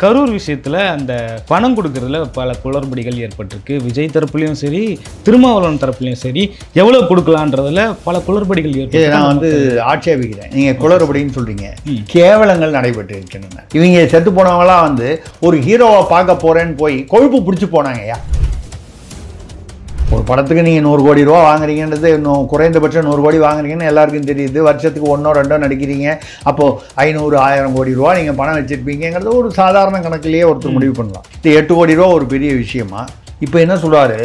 கரூர் விஷயத்தில் அந்த பணம் கொடுக்கறதுல பல குளறுபடிகள் ஏற்பட்டிருக்கு. விஜய் தரப்புலையும் சரி, திருமாவளவன் தரப்புலையும் சரி, எவ்வளோ கொடுக்கலான்றதுல பல குளறுபடிகள் ஏற்பட்டு நான் வந்து ஆட்சேபிக்கிறேன். நீங்கள் குளறுபடின்னு சொல்கிறீங்க, கேவலங்கள் நடைபெற்று இருக்கின்றன. இவங்க செத்து போனவங்களாம் வந்து ஒரு ஹீரோவை பார்க்க போகிறேன்னு போய் கொழுப்பு பிடிச்சி போனாங்கய்யா. ஒரு படத்துக்கு நீங்கள் 100 கோடி ரூபா வாங்குறீங்கன்றது இன்னும் குறைந்தபட்சம் 100 கோடி வாங்குறீங்கன்னு எல்லாருக்கும் தெரியுது. வருஷத்துக்கு 1 2 நடிக்கிறீங்க. அப்போது 500 1000 கோடி ரூபா நீங்கள் பணம் வச்சுருப்பீங்கிறது ஒரு சாதாரண கணக்கிலேயே ஒருத்தர் முடிவு பண்ணலாம். இது 8 கோடி ரூபா ஒரு பெரிய விஷயமா? இப்போ என்ன சொல்கிறாரு,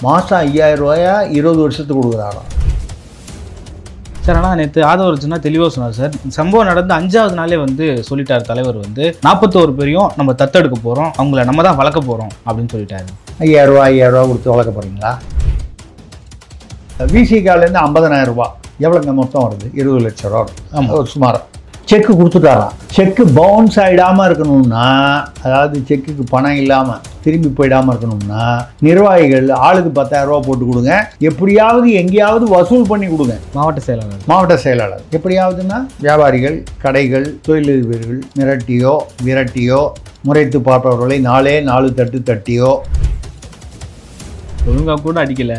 மாதம் 5000 ரூபாயா 20 வருஷத்துக்கு கொடுக்குறாராம் சார். ஆனால் நேற்று ஆதவர்ஜுனா தெளிவாக சொன்னார் சார். சம்பவம் நடந்து 5வது நாளே வந்து சொல்லிட்டார் தலைவர் வந்து 41 பேரையும் நம்ம தத்தெடுக்க போகிறோம், அவங்கள நம்ம தான் வளர்க்க போகிறோம் அப்படின்னு சொல்லிட்டாரு. 5000 ரூபா கொடுத்து வளர்க்க போகிறீங்களா? விசிகாலேருந்து 50,000 ரூபா எவ்வளோங்க மொத்தம் வருது? 20 லட்சம் ரூபா வரும். ஒரு சுமார் செக்கு கொடுத்துட்டாராம். செக்கு பவுன்ஸ் ஆகிடாமல் இருக்கணும்னா, அதாவது செக்குக்கு பணம் இல்லாமல் திரும்பி போயிடாமல் இருக்கணும்னா, நிர்வாகிகள் ஆளுக்கு 10,000 ரூபா போட்டு கொடுங்க, எப்படியாவது எங்கேயாவது வசூல் பண்ணி கொடுங்க. மாவட்ட செயலாளர் எப்படியாவதுன்னா, வியாபாரிகள், கடைகள், தொழிலதிபர்கள் விரட்டியோ முறைத்து பார்ப்பவர்களை 4 தட்டு தட்டியோ ஒழுங்கா கூட அடிக்கல.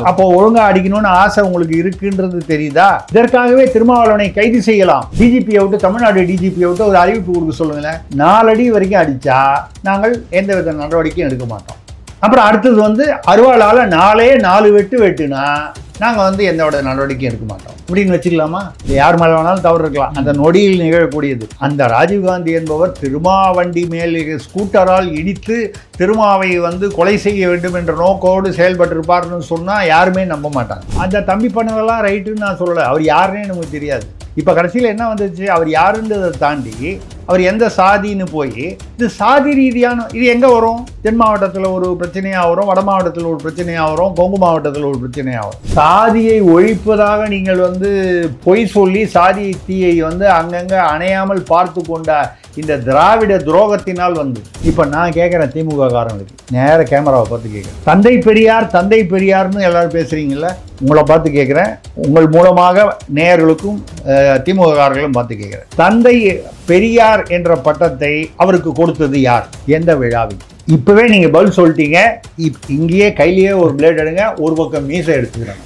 அப்போ ஒழுங்கா அடிக்கணும்னு ஆசை உங்களுக்கு இருக்குன்றது தெரியுதா? இதற்காகவே திருமாவளவனை கைது செய்யலாம். டிஜிபியை விட்டு, தமிழ்நாடு டிஜிபியை விட்டு ஒரு அறிவிப்பு கொடுக்க சொல்லுங்களேன். 4 அடி வரைக்கும் அடிச்சா நாங்கள் எந்த வித நடவடிக்கையும் எடுக்க மாட்டோம். அப்புறம் அடுத்தது வந்து அருவாளால் 4 வெட்டுனா நாங்கள் வந்து எந்த வித நடவடிக்கையும் எடுக்க மாட்டோம் அப்படின்னு வச்சுக்கலாமா? யார் மேலே வேணாலும் தவறு இருக்கலாம், அந்த நொடியில் நிகழக்கூடியது. அந்த ராஜீவ்காந்தி என்பவர் திருமாவண்டி மேல் ஸ்கூட்டரால் இடித்து திருமாவை வந்து கொலை செய்ய வேண்டும் என்ற நோக்கோடு செயல்பட்டிருப்பார்னு சொன்னால் யாருமே நம்ப மாட்டாங்க. அந்த தம்பி பண்ணதெல்லாம் ரைட்டுன்னு நான் சொல்லலை, அவர் யாருன்னே நமக்கு தெரியாது. இப்போ கடைசியில் என்ன வந்துச்சு, அவர் யாருன்றதை தாண்டி அவர் எந்த சாதின்னு போய், இது சாதி ரீதியான இது எங்கே வரும்? தென் மாவட்டத்தில் ஒரு பிரச்சனையாக வரும், வட மாவட்டத்தில் ஒரு பிரச்சனையாக வரும், கொங்கு மாவட்டத்தில் ஒரு பிரச்சனையாக வரும். சாதியை ஒழிப்பதாக நீங்கள் வந்து பொய் சொல்லி சாதி தீயை வந்து அங்கங்கே அணையாமல் பார்த்து கொண்ட இந்த திராவிட துரோகத்தினால் வந்து இப்போ நான் கேட்குறேன் திமுக காரங்களுக்கு, நேர கேமராவை பார்த்து கேட்குறேன். தந்தை பெரியார்னு எல்லாரும் பேசுகிறீங்கள, உங்களை பார்த்து கேட்குறேன். உங்கள் மூலமாக நேயர்களுக்கும் திமுக காரர்களும் பார்த்து கேட்குறேன். தந்தை பெரியார் என்ற பட்டத்தை அவருக்கு கொடுத்தது யார்? எந்த விழாவில்? இப்போவே நீங்கள் பதில் சொல்லிட்டீங்க. இங்கேயே கையிலேயே ஒரு பிளேட் எடுங்க, ஒரு பக்கம் மீசை எடுத்துக்கிறாங்க.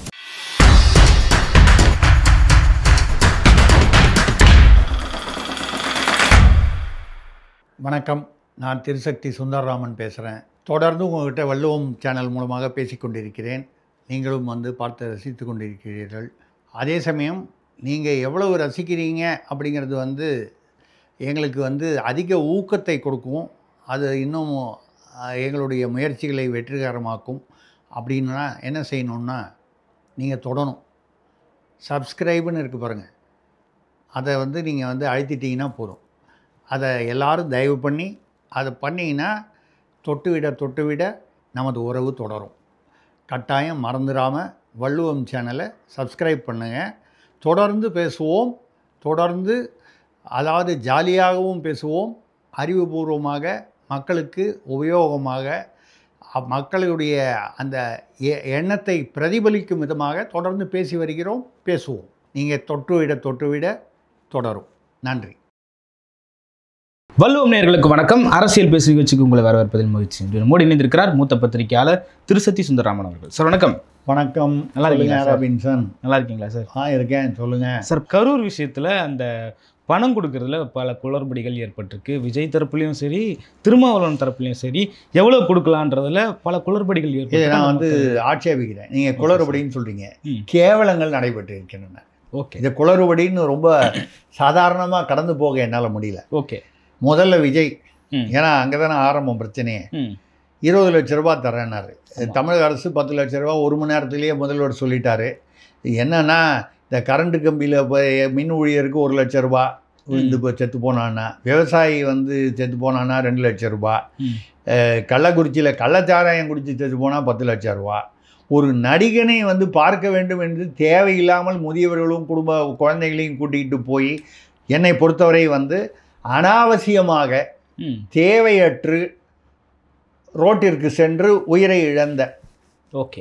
வணக்கம், நான் திருசக்தி சுந்தரராமன் பேசுகிறேன். தொடர்ந்து உங்கள்கிட்ட வள்ளுவம் சேனல் மூலமாக பேசிக்கொண்டிருக்கிறேன். நீங்களும் வந்து பார்த்து ரசித்து கொண்டிருக்கிறீர்கள். அதே சமயம் நீங்கள் எவ்வளவு ரசிக்கிறீங்க அப்படிங்கிறது வந்து எங்களுக்கு வந்து அதிக ஊக்கத்தை கொடுக்கும். அது இன்னும் எங்களுடைய முயற்சிகளை வெற்றிகரமாக்கும். அப்படின்னா என்ன செய்யணுன்னா, நீங்கள் தொடணும். சப்ஸ்கிரைப்னு இருக்குது பாருங்கள், அதை வந்து நீங்கள் வந்து அழுத்திட்டிங்கன்னா போதும். அதை எல்லோரும் தயவு பண்ணி அதை பண்ணிங்கன்னா தொட்டுவிட நமது உறவு தொடரும். கட்டாயம் மறந்துடாமல் வள்ளுவம் சேனலை சப்ஸ்கிரைப் பண்ணுங்கள். தொடர்ந்து பேசுவோம். தொடர்ந்து அதாவது ஜாலியாகவும் பேசுவோம், அறிவுபூர்வமாக, மக்களுக்கு உபயோகமாக, மக்களுடைய அந்த எண்ணத்தை பிரதிபலிக்கும் விதமாக தொடர்ந்து பேசி வருகிறோம், பேசுவோம். நீங்கள் தொட்டுவிட தொடரும். நன்றி. வள்ளுவம் நேயர்களுக்கு வணக்கம். அரசியல் பேசு நிகழ்ச்சிக்கு உங்களை வரவேற்பதில் மகிழ்ச்சி. மோடி இணைந்திருக்கிறார் மூத்த பத்திரிகையாளர் திருசக்தி சுந்தரராமன் அவர்கள். சார் வணக்கம். வணக்கம். நல்லா இருக்கீங்களா ராபின்சன்? நல்லா இருக்கீங்களா சார்? இருக்கேன், சொல்லுங்கள் சார். கரூர் விஷயத்தில் அந்த பணம் கொடுக்கறதுல பல குளறுபடிகள் ஏற்பட்டிருக்கு. விஜய் தரப்புலையும் சரி, திருமாவளவன் தரப்புலையும் சரி, எவ்வளோ கொடுக்கலான்றதுல பல குளறுபடிகள் ஏற்பட்டு நான் வந்து ஆட்சேபிக்கிறேன். நீங்கள் குளறுபடின்னு சொல்கிறீங்க, கேவலங்கள் நடைபெற்று இருக்கின்றன. ஓகே, இந்த குளறுபடின்னு ரொம்ப சாதாரணமாக கடந்து போக என்னால் முடியல. ஓகே, முதல்ல விஜய், ஏன்னா அங்கே தானே ஆரம்பம் பிரச்சனையே. 20 லட்ச ரூபா தரேன்னாரு. தமிழக அரசு 10 லட்ச ரூபா 1 மணி நேரத்துலேயே முதல்வர் சொல்லிட்டாரு. என்னன்னா, இந்த கரண்ட் கம்பியில் மின் ஊழியருக்கு 1 லட்ச ரூபா விழுந்து செத்து போனான்னா, விவசாயி வந்து செத்து போனான்னா 2 லட்ச ரூபா, கள்ளக்குறிச்சியில் கள்ளச்சாராயம் குடித்து செத்து போனால் 10 லட்ச ரூபா. ஒரு நடிகனை வந்து பார்க்க வேண்டும் என்று தேவையில்லாமல் முதியவர்களும் குழந்தைகளையும் கூட்டிகிட்டு போய், என்னை பொறுத்தவரை வந்து அனாவசியமாக தேவையற்று ரோட்டிற்கு சென்று உயிரை இழந்த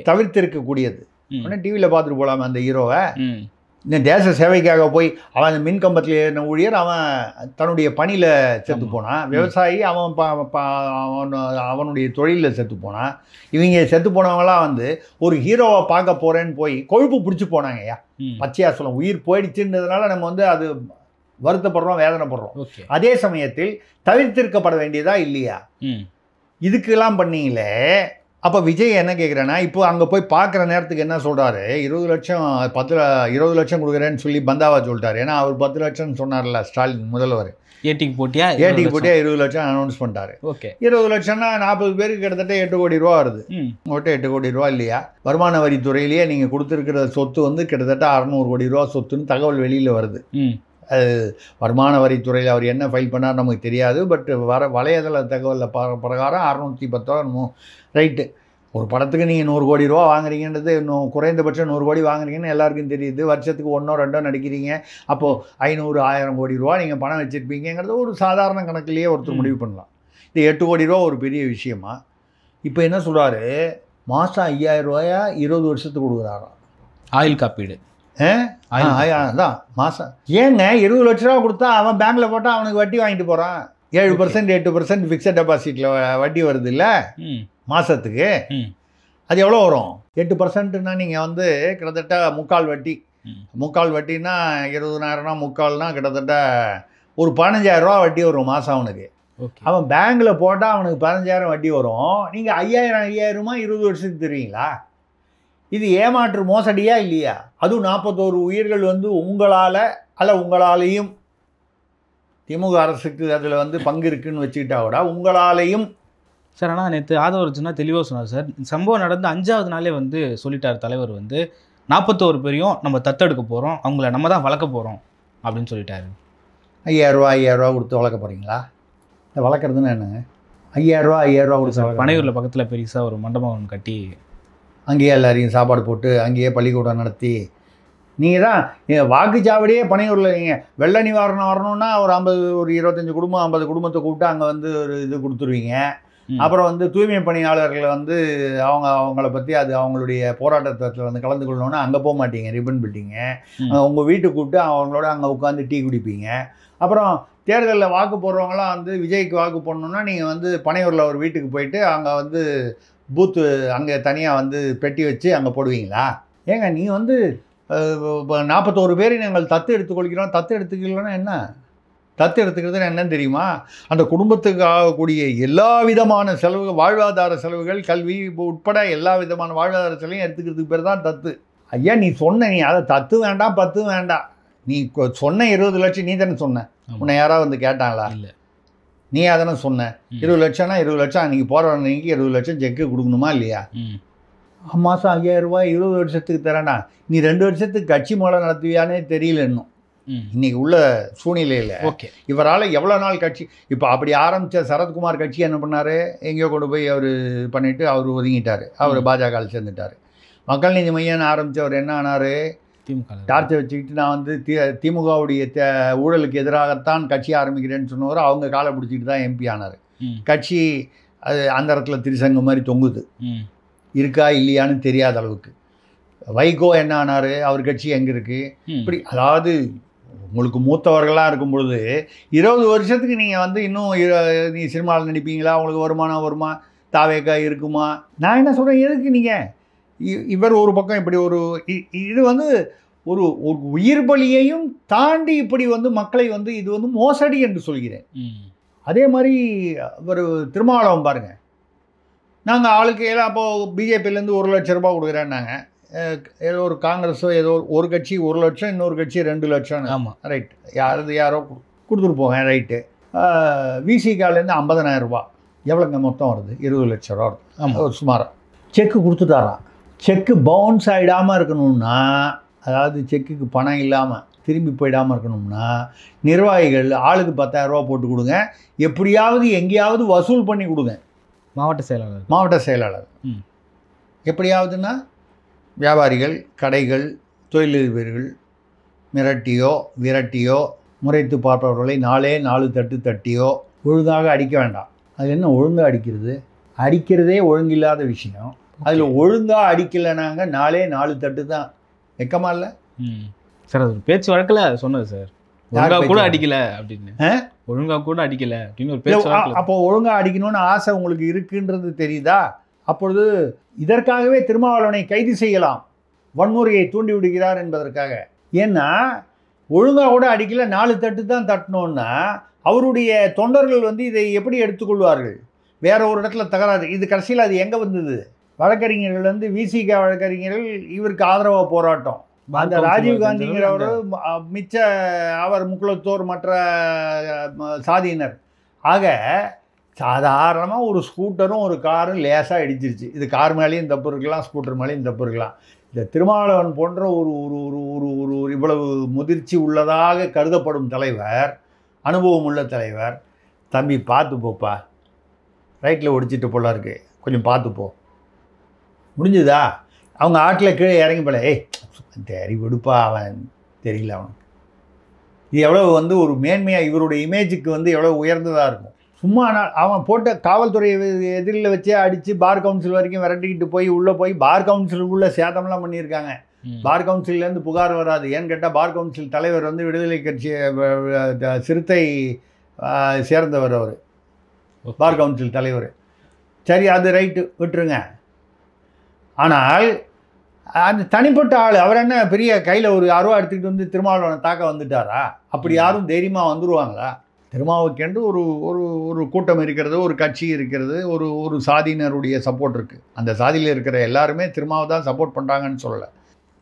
தவிர்த்திருக்கக்கூடியது. டிவியில் பார்த்துட்டு போகலாமா அந்த ஹீரோவை? இந்த தேச சேவைக்காக போய் அவன் அந்த மின் கம்பத்தில் ஏறின ஊழியர் அவன் தன்னுடைய பணியில் செத்து போனான். விவசாயி அவன் அவனுடைய தொழிலில் செத்து போனான். இவங்க செத்து போனவங்களாம் வந்து ஒரு ஹீரோவை பார்க்க போகிறேன்னு போய் கொழுப்பு பிடிச்சி போனாங்கய்யா. பச்சையாக சொல்ல உயிர் போயிடுச்சுன்றதுனால நம்ம வந்து அது வருத்தப்படுறோம், வேதனைப்படுறோம். அதே சமயத்தில் தவிர்த்திருக்கப்பட வேண்டியதா இல்லையா? இதுக்கெல்லாம் பண்ணீங்களே. அப்போ விஜய் என்ன கேட்குறேன்னா, இப்போ அங்கே போய் பார்க்குற நேரத்துக்கு என்ன சொல்கிறாரு, 20 லட்சம் 20 லட்சம் கொடுக்குறேன்னு சொல்லி பந்தாவா சொல்லிட்டாரு. ஏன்னா அவர் 10 லட்சம்னு சொன்னார்ல ஸ்டாலின் முதல்வர். ஏடிக்கு போட்டியா 20 லட்சம் அனௌன்ஸ் பண்ணிட்டாரு. 20 லட்சம்னா 40 பேருக்கு கிட்டத்தட்ட 8 கோடி ரூபா வருது. உங்கள்கிட்ட 8 கோடி ரூபா இல்லையா? வருமான வரித்துறையிலேயே நீங்கள் கொடுத்துருக்கிற சொத்து வந்து கிட்டத்தட்ட 600 கோடி ரூபா சொத்துன்னு தகவல் வெளியில் வருது. வருமான வரித்துறையில் அவர் என்ன ஃபைல் பண்ணார் நமக்கு தெரியாது. பட் வலையதள தகவலில் பிரகாரம் 610 ரைட்டு. ஒரு படத்துக்கு நீங்கள் 100 கோடி ரூபா வாங்குறீங்கன்றது இன்னும் குறைந்தபட்சம் 100 கோடி வாங்குறீங்கன்னு எல்லாருக்கும் தெரியுது. வருஷத்துக்கு 1 2 நடிக்கிறீங்க. அப்போது 500 1000 கோடி ரூபா நீங்கள் பணம் வச்சுருப்பீங்கிறது ஒரு சாதாரண கணக்கிலேயே ஒருத்தர் முடிவு பண்ணலாம். இந்த 8 கோடி ரூபா ஒரு பெரிய விஷயமா? இப்போ என்ன சொல்கிறாரு, மாதம் 5000 ரூபாயா 20 வருஷத்துக்கு கொடுக்குறாராம் ஆயில் காப்பீடு. அதான் மாதம். ஏங்க 20 லட்ச ரூபா கொடுத்தா அவன் பேங்க்கில் போட்டால் அவனுக்கு வட்டி வாங்கிட்டு போகிறான். 7% 8% ஃபிக்ஸட் டெபாசிட்டில் வட்டி வருது இல்லை மாதத்துக்கு. அது எவ்வளோ வரும்? 8%னா நீங்கள் வந்து கிட்டத்தட்ட முக்கால் வட்டி. முக்கால் வட்டின்னா 20,000னா முக்கால்னா கிட்டத்தட்ட ஒரு 15,000 ரூபா வட்டி வரும் மாதம் அவனுக்கு. அவன் பேங்க்கில் போட்டால் அவனுக்கு 15,000 வட்டி வரும். நீங்கள் 5000 20 வருஷத்துக்கு தருவீங்களா? இது ஏமாற்று மோசடியா இல்லையா? அதுவும் 41 உயிர்கள் வந்து உங்களால் உங்களாலேயும் திமுக அரசுக்கு அதில் வந்து பங்கு இருக்குன்னு வச்சுக்கிட்டா கூட உங்களாலேயும். சார் ஆனால் நேற்று ஆதவர்ஜுனா தெளிவாக சொன்னார் சார். சம்பவம் நடந்து 5வது நாளே வந்து சொல்லிட்டார் தலைவர் வந்து 41 பேரையும் நம்ம தத்தெடுக்க போகிறோம், அவங்கள நம்ம தான் வளர்க்க போகிறோம் அப்படின்னு சொல்லிட்டாரு. 5000 ரூபா கொடுத்து வளர்க்க போகிறீங்களா? இந்த வளர்க்குறதுன்னு என்னங்க? 5000 ரூபா கொடுத்து பனையூரில் பக்கத்தில் பெருசாக ஒரு மண்டபம் கட்டி அங்கேயே எல்லாரையும் சாப்பாடு போட்டு அங்கேயே பள்ளிக்கூடம் நடத்தி நீங்கள் தான் வாக்குச்சாவடியே பனையூரில். நீங்கள் வெள்ள நிவாரணம் வரணும்னா ஒரு 25 குடும்பம் 50 குடும்பத்தை கூப்பிட்டு அங்கே வந்து ஒரு இது கொடுத்துருவீங்க. அப்புறம் வந்து தூய்மை பணியாளர்களை வந்து அவங்கள பற்றி அது அவங்களுடைய போராட்டத்தில் வந்து கலந்து கொள்ளணுன்னா அங்கே போக மாட்டீங்க, ரிப்பன் பில்டிங்க. உங்கள் வீட்டுக்கு கூப்பிட்டு அவங்களோட அங்கே உட்காந்து டீ குடிப்பீங்க. அப்புறம் தேர்தலில் வாக்கு போடுறவங்களாம் வந்து விஜய்க்கு வாக்கு போடணுன்னா நீங்கள் வந்து பனையூரில் ஒரு வீட்டுக்கு போயிட்டு அங்கே வந்து பூத்து அங்கே தனியாக வந்து பெட்டி வச்சு அங்கே போடுவீங்களா? ஏங்க நீங்கள் வந்து 41 பேரை நாங்கள் தத்து எடுத்துக்கொள்கிறோம். தத்து எடுத்துக்கலன்னா என்ன? தத்து எடுத்துக்கிறதுன்னு என்னன்னு தெரியுமா? அந்த குடும்பத்துக்கு ஆகக்கூடிய எல்லா விதமான செலவுகள், வாழ்வாதார செலவுகள், கல்வி உட்பட எல்லா விதமான வாழ்வாதார செலவையும் எடுத்துக்கிறதுக்கு பேர் தான் தத்து. ஐயா நீ அதை தத்து வேண்டாம் 10 வேண்டாம். நீ சொன்ன 20 லட்சம் நீ தானே சொன்ன. உன்னை யாராவது வந்து கேட்டாங்களா? இல்லை. நீ அதனை சொன்ன 20 லட்சம்னா 20 லட்சம் அன்றைக்கி போகிற அன்றைக்கி 20 லட்சம் செக்கு கொடுக்கணுமா இல்லையா? மாதம் 5000 ரூபாய் 20 வருஷத்துக்கு தரேனா? நீ 2 வருஷத்துக்கு கட்சி மூலம் நடத்துவியானே தெரியல இன்னும் இன்னைக்கு உள்ள சூழ்நிலையில். இவரால் எவ்வளோ நாள் கட்சி இப்போ அப்படி ஆரம்பித்த சரத்குமார் கட்சி என்ன பண்ணார்? எங்கேயோ கொண்டு போய் அவர் பண்ணிவிட்டு அவர் ஒதுங்கிட்டார். அவர் பாஜகவில் சேர்ந்துட்டார். மக்கள் நீதி மையம்னு ஆரம்பித்தவர் என்ன ஆனார்? டார்ச்சை வச்சுக்கிட்டு நான் வந்து திமுகவுடைய ஊழலுக்கு எதிராகத்தான் கட்சி ஆரம்பிக்கிறேன்னு சொன்னவர் அவங்க காலை பிடிச்சிக்கிட்டு தான் எம்பி ஆனார். கட்சி அது அந்த இடத்துல திருசங்கம் மாதிரி தொங்குது, இருக்கா இல்லையான்னு தெரியாத அளவுக்கு. வைகோ என்ன ஆனார்? அவர் கட்சி எங்கே இருக்குது? இப்படி அதாவது உங்களுக்கு மூத்தவர்களாக இருக்கும் பொழுது 20 வருஷத்துக்கு நீங்கள் வந்து இன்னும் நீ சினிமாவில் நடிப்பீங்களா? உங்களுக்கு வருமா? தாவேக்கா இருக்குமா? நான் என்ன சொல்கிறேன், எதுக்கு நீங்கள் இவர் ஒரு பக்கம் இப்படி ஒரு இது வந்து ஒரு உயிர் பலியையும் தாண்டி இப்படி வந்து மக்களை வந்து இது வந்து மோசடி என்று சொல்கிறேன். அதே மாதிரி ஒரு திருமாவளவன் பாருங்கள், நாங்கள் ஆளுக்கு எல்லாம் அப்போது பிஜேபியிலேருந்து 1 லட்ச ரூபா கொடுக்குறேன்னாங்க. ஏதோ ஒரு காங்கிரஸோ ஏதோ ஒரு கட்சி 1 லட்சம், இன்னொரு கட்சி 2 லட்சம். ஆமாம் ரைட், யாரோ கொடுத்துட்டு போங்க ரைட்டு. விசிகாலேருந்து 50,000 ரூபா எவ்வளோங்க மொத்தம் வருது? 20 லட்ச ரூபா வருது. ஆமாம், ஒரு சுமாராக செக்கு கொடுத்துட்டாராம். செக்கு பவுன்ஸ் ஆகிடாமல் இருக்கணும்னா, அதாவது செக்குக்கு பணம் இல்லாமல் திரும்பி போயிடாமல் இருக்கணும்னா நிர்வாகிகள் ஆளுக்கு 10,000 ரூபா போட்டு கொடுங்க, எப்படியாவது எங்கேயாவது வசூல் பண்ணி கொடுங்க. மாவட்ட செயலாளர் எப்படியாவதுன்னா வியாபாரிகள், கடைகள், தொழிலதிபர்கள் மிரட்டியோ விரட்டியோ முறைத்து பார்ப்பவர்களை 4 தட்டு தட்டியோ ஒழுங்காக அடிக்க வேண்டாம். அது என்ன ஒழுங்காக அடிக்கிறது? அடிக்கிறதே ஒழுங்கில்லாத விஷயம். அதில் ஒழுங்காக அடிக்கலைனாங்க 4 தட்டு தான். வெக்கமா இல்லை? சார் அது பேச்சு வழக்கில் சொன்னது சார், ஒழுங்கா கூட அடிக்கல அப்படின்னு, ஒழுங்கா கூட அடிக்கல அப்படின்னு ஒரு பேச்சு வழக்கில். அப்போ ஒழுங்கா அடிக்கணும்னு ஆசை உங்களுக்கு இருக்குன்றது தெரியுதா? அப்பொழுது இதற்காகவே திருமாவளவனை கைது செய்யலாம், வன்முறையை தூண்டி விடுகிறார் என்பதற்காக. ஏன்னா ஒழுங்கா கூட அடிக்கல, 4 தட்டு தான் தட்டணும்னா அவருடைய தொண்டர்கள் வந்து இதை எப்படி எடுத்துக்கொள்வார்கள்? வேற ஒரு இடத்துல தகராறு. இது கடைசியில் அது எங்கே வந்தது? வழக்கறிஞர்கள் வந்து விசிக வழக்கறிஞர்கள் இவருக்கு ஆதரவாக போராட்டம். அந்த ராஜீவ்காந்திங்கிறவர் மிச்ச அவர் முக்குலத்தோர் மற்ற சாதியினர். ஆக சாதாரணமாக ஒரு ஸ்கூட்டரும் ஒரு காரும் லேசாக இடிச்சிருச்சு. இது கார் மேலேயும் தப்பு இருக்கலாம், ஸ்கூட்டர் மேலேயும் தப்பு இருக்கலாம். இந்த திருமாவளவன் போன்ற ஒரு ஒரு ஒரு ஒரு ஒரு இவ்வளவு முதிர்ச்சி உள்ளதாக கருதப்படும் தலைவர், அனுபவம் உள்ள தலைவர், தம்பி பார்த்து போப்பா, ரைட்டில் ஒடிச்சிட்டு போல இருக்கு, கொஞ்சம் பார்த்துப்போ, முடிஞ்சுதா? அவங்க ஆட்டில் கீழே இறங்கி போல, ஏய் தெரி விடுப்பா, அவன் தெரியல அவனுக்கு. இது எவ்வளோ வந்து ஒரு மேன்மையாக இவருடைய இமேஜுக்கு வந்து எவ்வளோ உயர்ந்ததாக இருக்கும். சும்மா அவன் போட்ட காவல்துறை எதிரில் வச்சே அடித்து பார் கவுன்சில் வரைக்கும் விரட்டிக்கிட்டு போய் உள்ளே போய் பார் கவுன்சிலுக்குள்ளே சேதம்லாம் பண்ணியிருக்காங்க. பார் கவுன்சிலேருந்து புகார் வராது. ஏன்னு கேட்டால் பார் கவுன்சில் தலைவர் வந்து விடுதலை கட்சி சிறுத்தை சேர்ந்தவர், அவர் பார் கவுன்சில் தலைவர். சரி, அது ரைட்டு, விட்டுருங்க. ஆனால் அந்த தனிப்பட்ட ஆள் அவர் என்ன பெரிய கையில் ஒரு 60 எடுத்துக்கிட்டு வந்து திருமாவளவனை தாக்க வந்துட்டாரா? அப்படி யாரும் தைரியமாக வந்துடுவாங்களா? திருமாவுக்கென்று ஒரு ஒரு ஒரு கூட்டம் இருக்கிறது, ஒரு கட்சி இருக்கிறது, ஒரு ஒரு சாதியினருடைய சப்போர்ட் இருக்குது. அந்த சாதியில் இருக்கிற எல்லாருமே திருமாவை தான் சப்போர்ட் பண்ணுறாங்கன்னு சொல்லலை.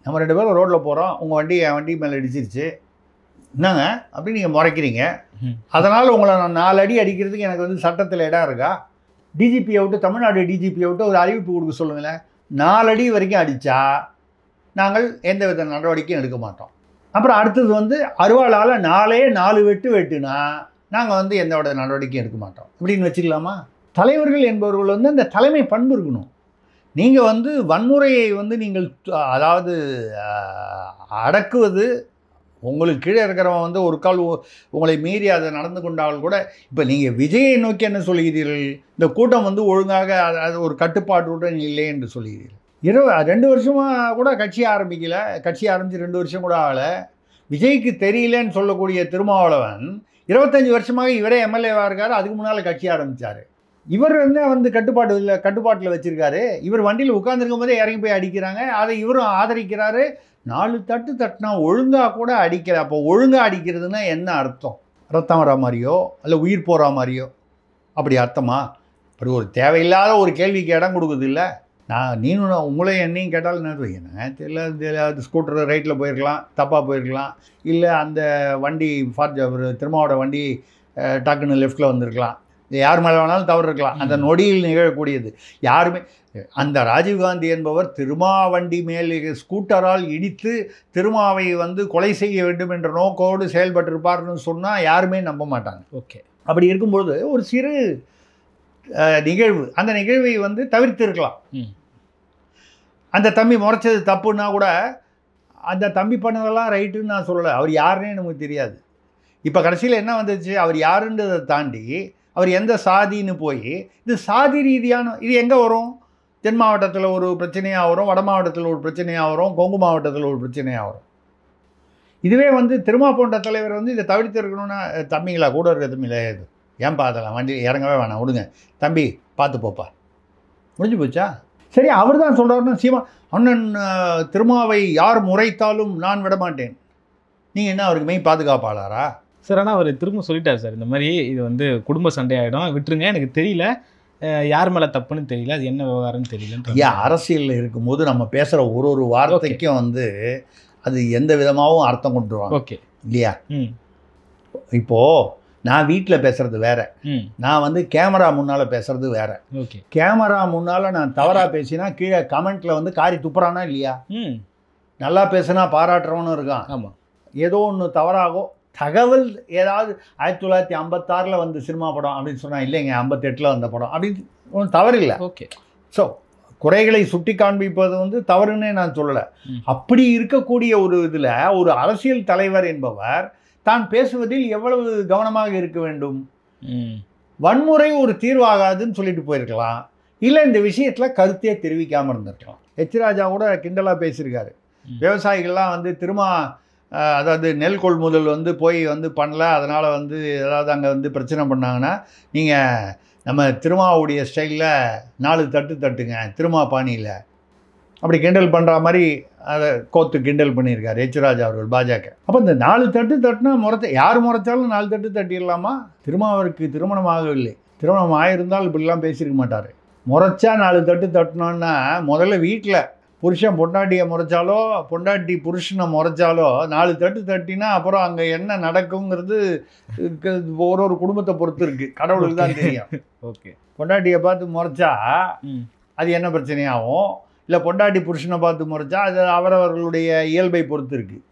நம்ம 2 பேரும் ரோட்டில் போகிறோம், உங்கள் வண்டி என் வண்டி மேலே இடிச்சிருச்சு, என்னங்க அப்படி நீங்கள் முறைக்கிறீங்க, அதனால் உங்களை நான் 4 அடி அடிக்கிறதுக்கு எனக்கு வந்து சட்டத்தில் இடம் இருக்கா? டிஜிபியை விட்டு, தமிழ்நாடு டிஜிபியை விட்டு ஒரு அறிவிப்பு கொடுக்க சொல்லுங்களேன். 4 அடி வரைக்கும் அடித்தா நாங்கள் எந்த வித நடவடிக்கையும் எடுக்க மாட்டோம். அப்புறம் அடுத்தது வந்து அருவாளால் 4 வெட்டு வெட்டுனா நாங்கள் வந்து எந்த வித நடவடிக்கையும் எடுக்க மாட்டோம் இப்படின்னு வச்சுக்கலாமா? தலைவர்கள் என்பவர்கள் வந்து அந்த தலைமை பண்பு இருக்கணும். நீங்கள் வந்து வன்முறையை வந்து நீங்கள் அதாவது அடக்குவது, உங்களுக்கு கீழே இருக்கிறவன் வந்து ஒரு கால் உங்களை மீறி அதை நடந்து கொண்டால் கூட, இப்போ நீங்கள் விஜயை நோக்கி என்ன சொல்கிறீர்கள்? இந்த கூட்டம் வந்து ஒழுங்காக அது ஒரு கட்டுப்பாட்டுடன் இல்லை என்று சொல்கிறீர்கள். 2 வருஷமாக கூட கட்சி ஆரம்பிக்கலை, கட்சி ஆரம்பித்து 2 வருஷம் கூட ஆகலை. விஜய்க்கு தெரியலன்னு சொல்லக்கூடிய திருமாவளவன் 25 வருஷமாக இவரே எம்எல்ஏவாக இருக்கார். அதுக்கு முன்னால் கட்சி ஆரம்பித்தார். இவர் வந்து கட்டுப்பாட்டில் வச்சுருக்காரு. இவர் வண்டியில் உட்காந்துருக்கும் போதே இறங்கி போய் அடிக்கிறாங்க. அதை இவரும் ஆதரிக்கிறாரு. 4 தட்டு தட்டினா ஒழுங்காக கூட அடிக்கலை. அப்போ ஒழுங்காக அடிக்கிறதுனா என்ன அர்த்தம்? ரத்தம் வர மாதிரியோ இல்லை உயிர் போகிற மாதிரியோ அப்படி அர்த்தமா? அப்படி ஒரு தேவையில்லாத ஒரு கேள்விக்கு இடம் கொடுக்குது இல்லை. நீனும் உங்களே என்னையும் கேட்டாலும் என்ன தெரியல, அது ஸ்கூட்டர் ரைட்டில் போயிருக்கலாம், தப்பாக போயிருக்கலாம், இல்லை அந்த வண்டி திருமாவோட வண்டி டக்குன்னு லெஃப்டில் வந்திருக்கலாம், யார் மேலே வேணாலும் தவறு இருக்கலாம். அந்த நொடியில் நிகழக்கூடியது. யாருமே அந்த ராஜீவ்காந்தி என்பவர் திருமாவண்டி மேல் ஸ்கூட்டரால் இடித்து திருமாவை வந்து கொலை செய்ய வேண்டும் என்ற நோக்கோடு செயல்பட்டிருப்பார்னு சொன்னால் யாருமே நம்ப மாட்டாங்க. ஓகே, அப்படி இருக்கும்பொழுது ஒரு சிறு நிகழ்வு, அந்த நிகழ்வை வந்து தவிர்த்திருக்கலாம். அந்த தம்பி முறைச்சது தப்புன்னா கூட அந்த தம்பி பண்ணதெல்லாம் ரைட்டுன்னு நான் சொல்லலை. அவர் யாருன்னே நமக்கு தெரியாது. இப்போ கடைசியில் என்ன வந்துச்சு, அவர் யாருன்றதை தாண்டி அவர் எந்த சாதின்னு போய் இது சாதி ரீதியான இது எங்கே வரும்? தென் மாவட்டத்தில் ஒரு பிரச்சனையாக வரும், வட மாவட்டத்தில் ஒரு பிரச்சனையாக வரும், கொங்கு மாவட்டத்தில் ஒரு பிரச்சனையாக வரும். இதுவே வந்து திருமா போன்ற தலைவர் வந்து இதை தவிர்த்து இருக்கணும்னா, தம்பிங்களா கூட இருக்க தம்பிங்களே, இது ஏன்பா அதெல்லாம் வண்டி இறங்கவே வேணாம், விடுங்க தம்பி பார்த்து போப்பா, முடிஞ்சு போச்சா? சரி, அவர் தான் சொல்கிறாருன்னா அண்ணன் திருமாவை யார் முறைத்தாலும் நான் விட மாட்டேன். நீங்கள் என்ன அவருக்கு மெய் பாதுகாப்பாளரா? சார், ஆனால் அவர் திரும்ப சொல்லிட்டார் சார், இந்த மாதிரி இது வந்து குடும்ப சண்டையாகிடும், விட்டுருங்க, எனக்கு தெரியல, யார் மேலே தப்புன்னு தெரியல, அது என்ன விவகாரம்னு தெரியல. ஏன் அரசியலில் இருக்கும்போது நம்ம பேசுகிற ஒரு வார்த்தைக்கும் வந்து அது எந்த விதமாகவும் அர்த்தம் கொண்டுருவாங்க. ஓகே இல்லையா? இப்போது நான் வீட்டில் பேசுகிறது வேற, நான் வந்து கேமரா முன்னால் பேசுகிறது வேற. ஓகே, கேமரா முன்னால் நான் தவறாக பேசினா கீழே கமெண்ட்டில் வந்து காரி துப்புறானா இல்லையா? நல்லா பேசுனா பாராட்டுறவனும் இருக்கான். ஆமாம், ஏதோ ஒன்று தவறாகோ தகவல் ஏதாவது 1956 வந்து சினிமா படம் அப்படின்னு சொன்னால், இல்லைங்க 58 வந்த படம் அப்படின்னு ஒன்றும் தவறு இல்லை. ஓகே, ஸோ குறைகளை சுட்டி காண்பிப்பது வந்து தவறுன்னே நான் சொல்லலை. அப்படி இருக்கக்கூடிய ஒரு இதில் ஒரு அரசியல் தலைவர் என்பவர் தான் பேசுவதில் எவ்வளவு கவனமாக இருக்க வேண்டும்? வன்முறை ஒரு தீர்வாகாதுன்னு சொல்லிட்டு போயிருக்கலாம், இல்லை இந்த விஷயத்தில் கருத்தே தெரிவிக்காமல் இருந்திருக்கலாம். ராஜா கூட கிண்டலாக பேசியிருக்காரு. விவசாயிகள்லாம் வந்து திருமா அதாவது நெல் கொள்முதல் வந்து போய் வந்து பண்ணல, அதனால் வந்து ஏதாவது அங்கே வந்து பிரச்சனை பண்ணாங்கன்னா நீங்கள் நம்ம திருமாவுடைய ஸ்டைலில் 4 தட்டு தட்டுங்க திருமா பாணியில், அப்படி கிண்டல் பண்ணுற மாதிரி அதை கோத்து கிண்டல் பண்ணியிருக்கார் எச் ராஜா அவர்கள் பாஜக. அப்போ இந்த 4 தட்டு தட்டுனா யார் முறைச்சாலும் 4 தட்டு தட்டிடலாமா? திருமாவருக்கு திருமணம் ஆகவில்லை. திருமணம் ஆகியிருந்தால் இப்படிலாம் பேசியிருக்க மாட்டார். முறைச்சா 4 தட்டு தட்டணுன்னா முதல்ல வீட்டில் புருஷன் பொண்டாட்டியை முறைச்சாலோ பொண்டாட்டி புருஷனை முறைச்சாலோ 4 தட்டு தட்டினா அப்புறம் அங்கே என்ன நடக்குங்கிறது ஒரு குடும்பத்தை பொறுத்து இருக்குது, கடவுளுக்கு தான் தெரியும். ஓகே, பொண்டாட்டியை பார்த்து முறைச்சா அது என்ன பிரச்சனையாகும், இல்லை பொண்டாட்டி புருஷனை பார்த்து முறைச்சா அது அவரவர்களுடைய இயல்பை பொறுத்து இருக்குது.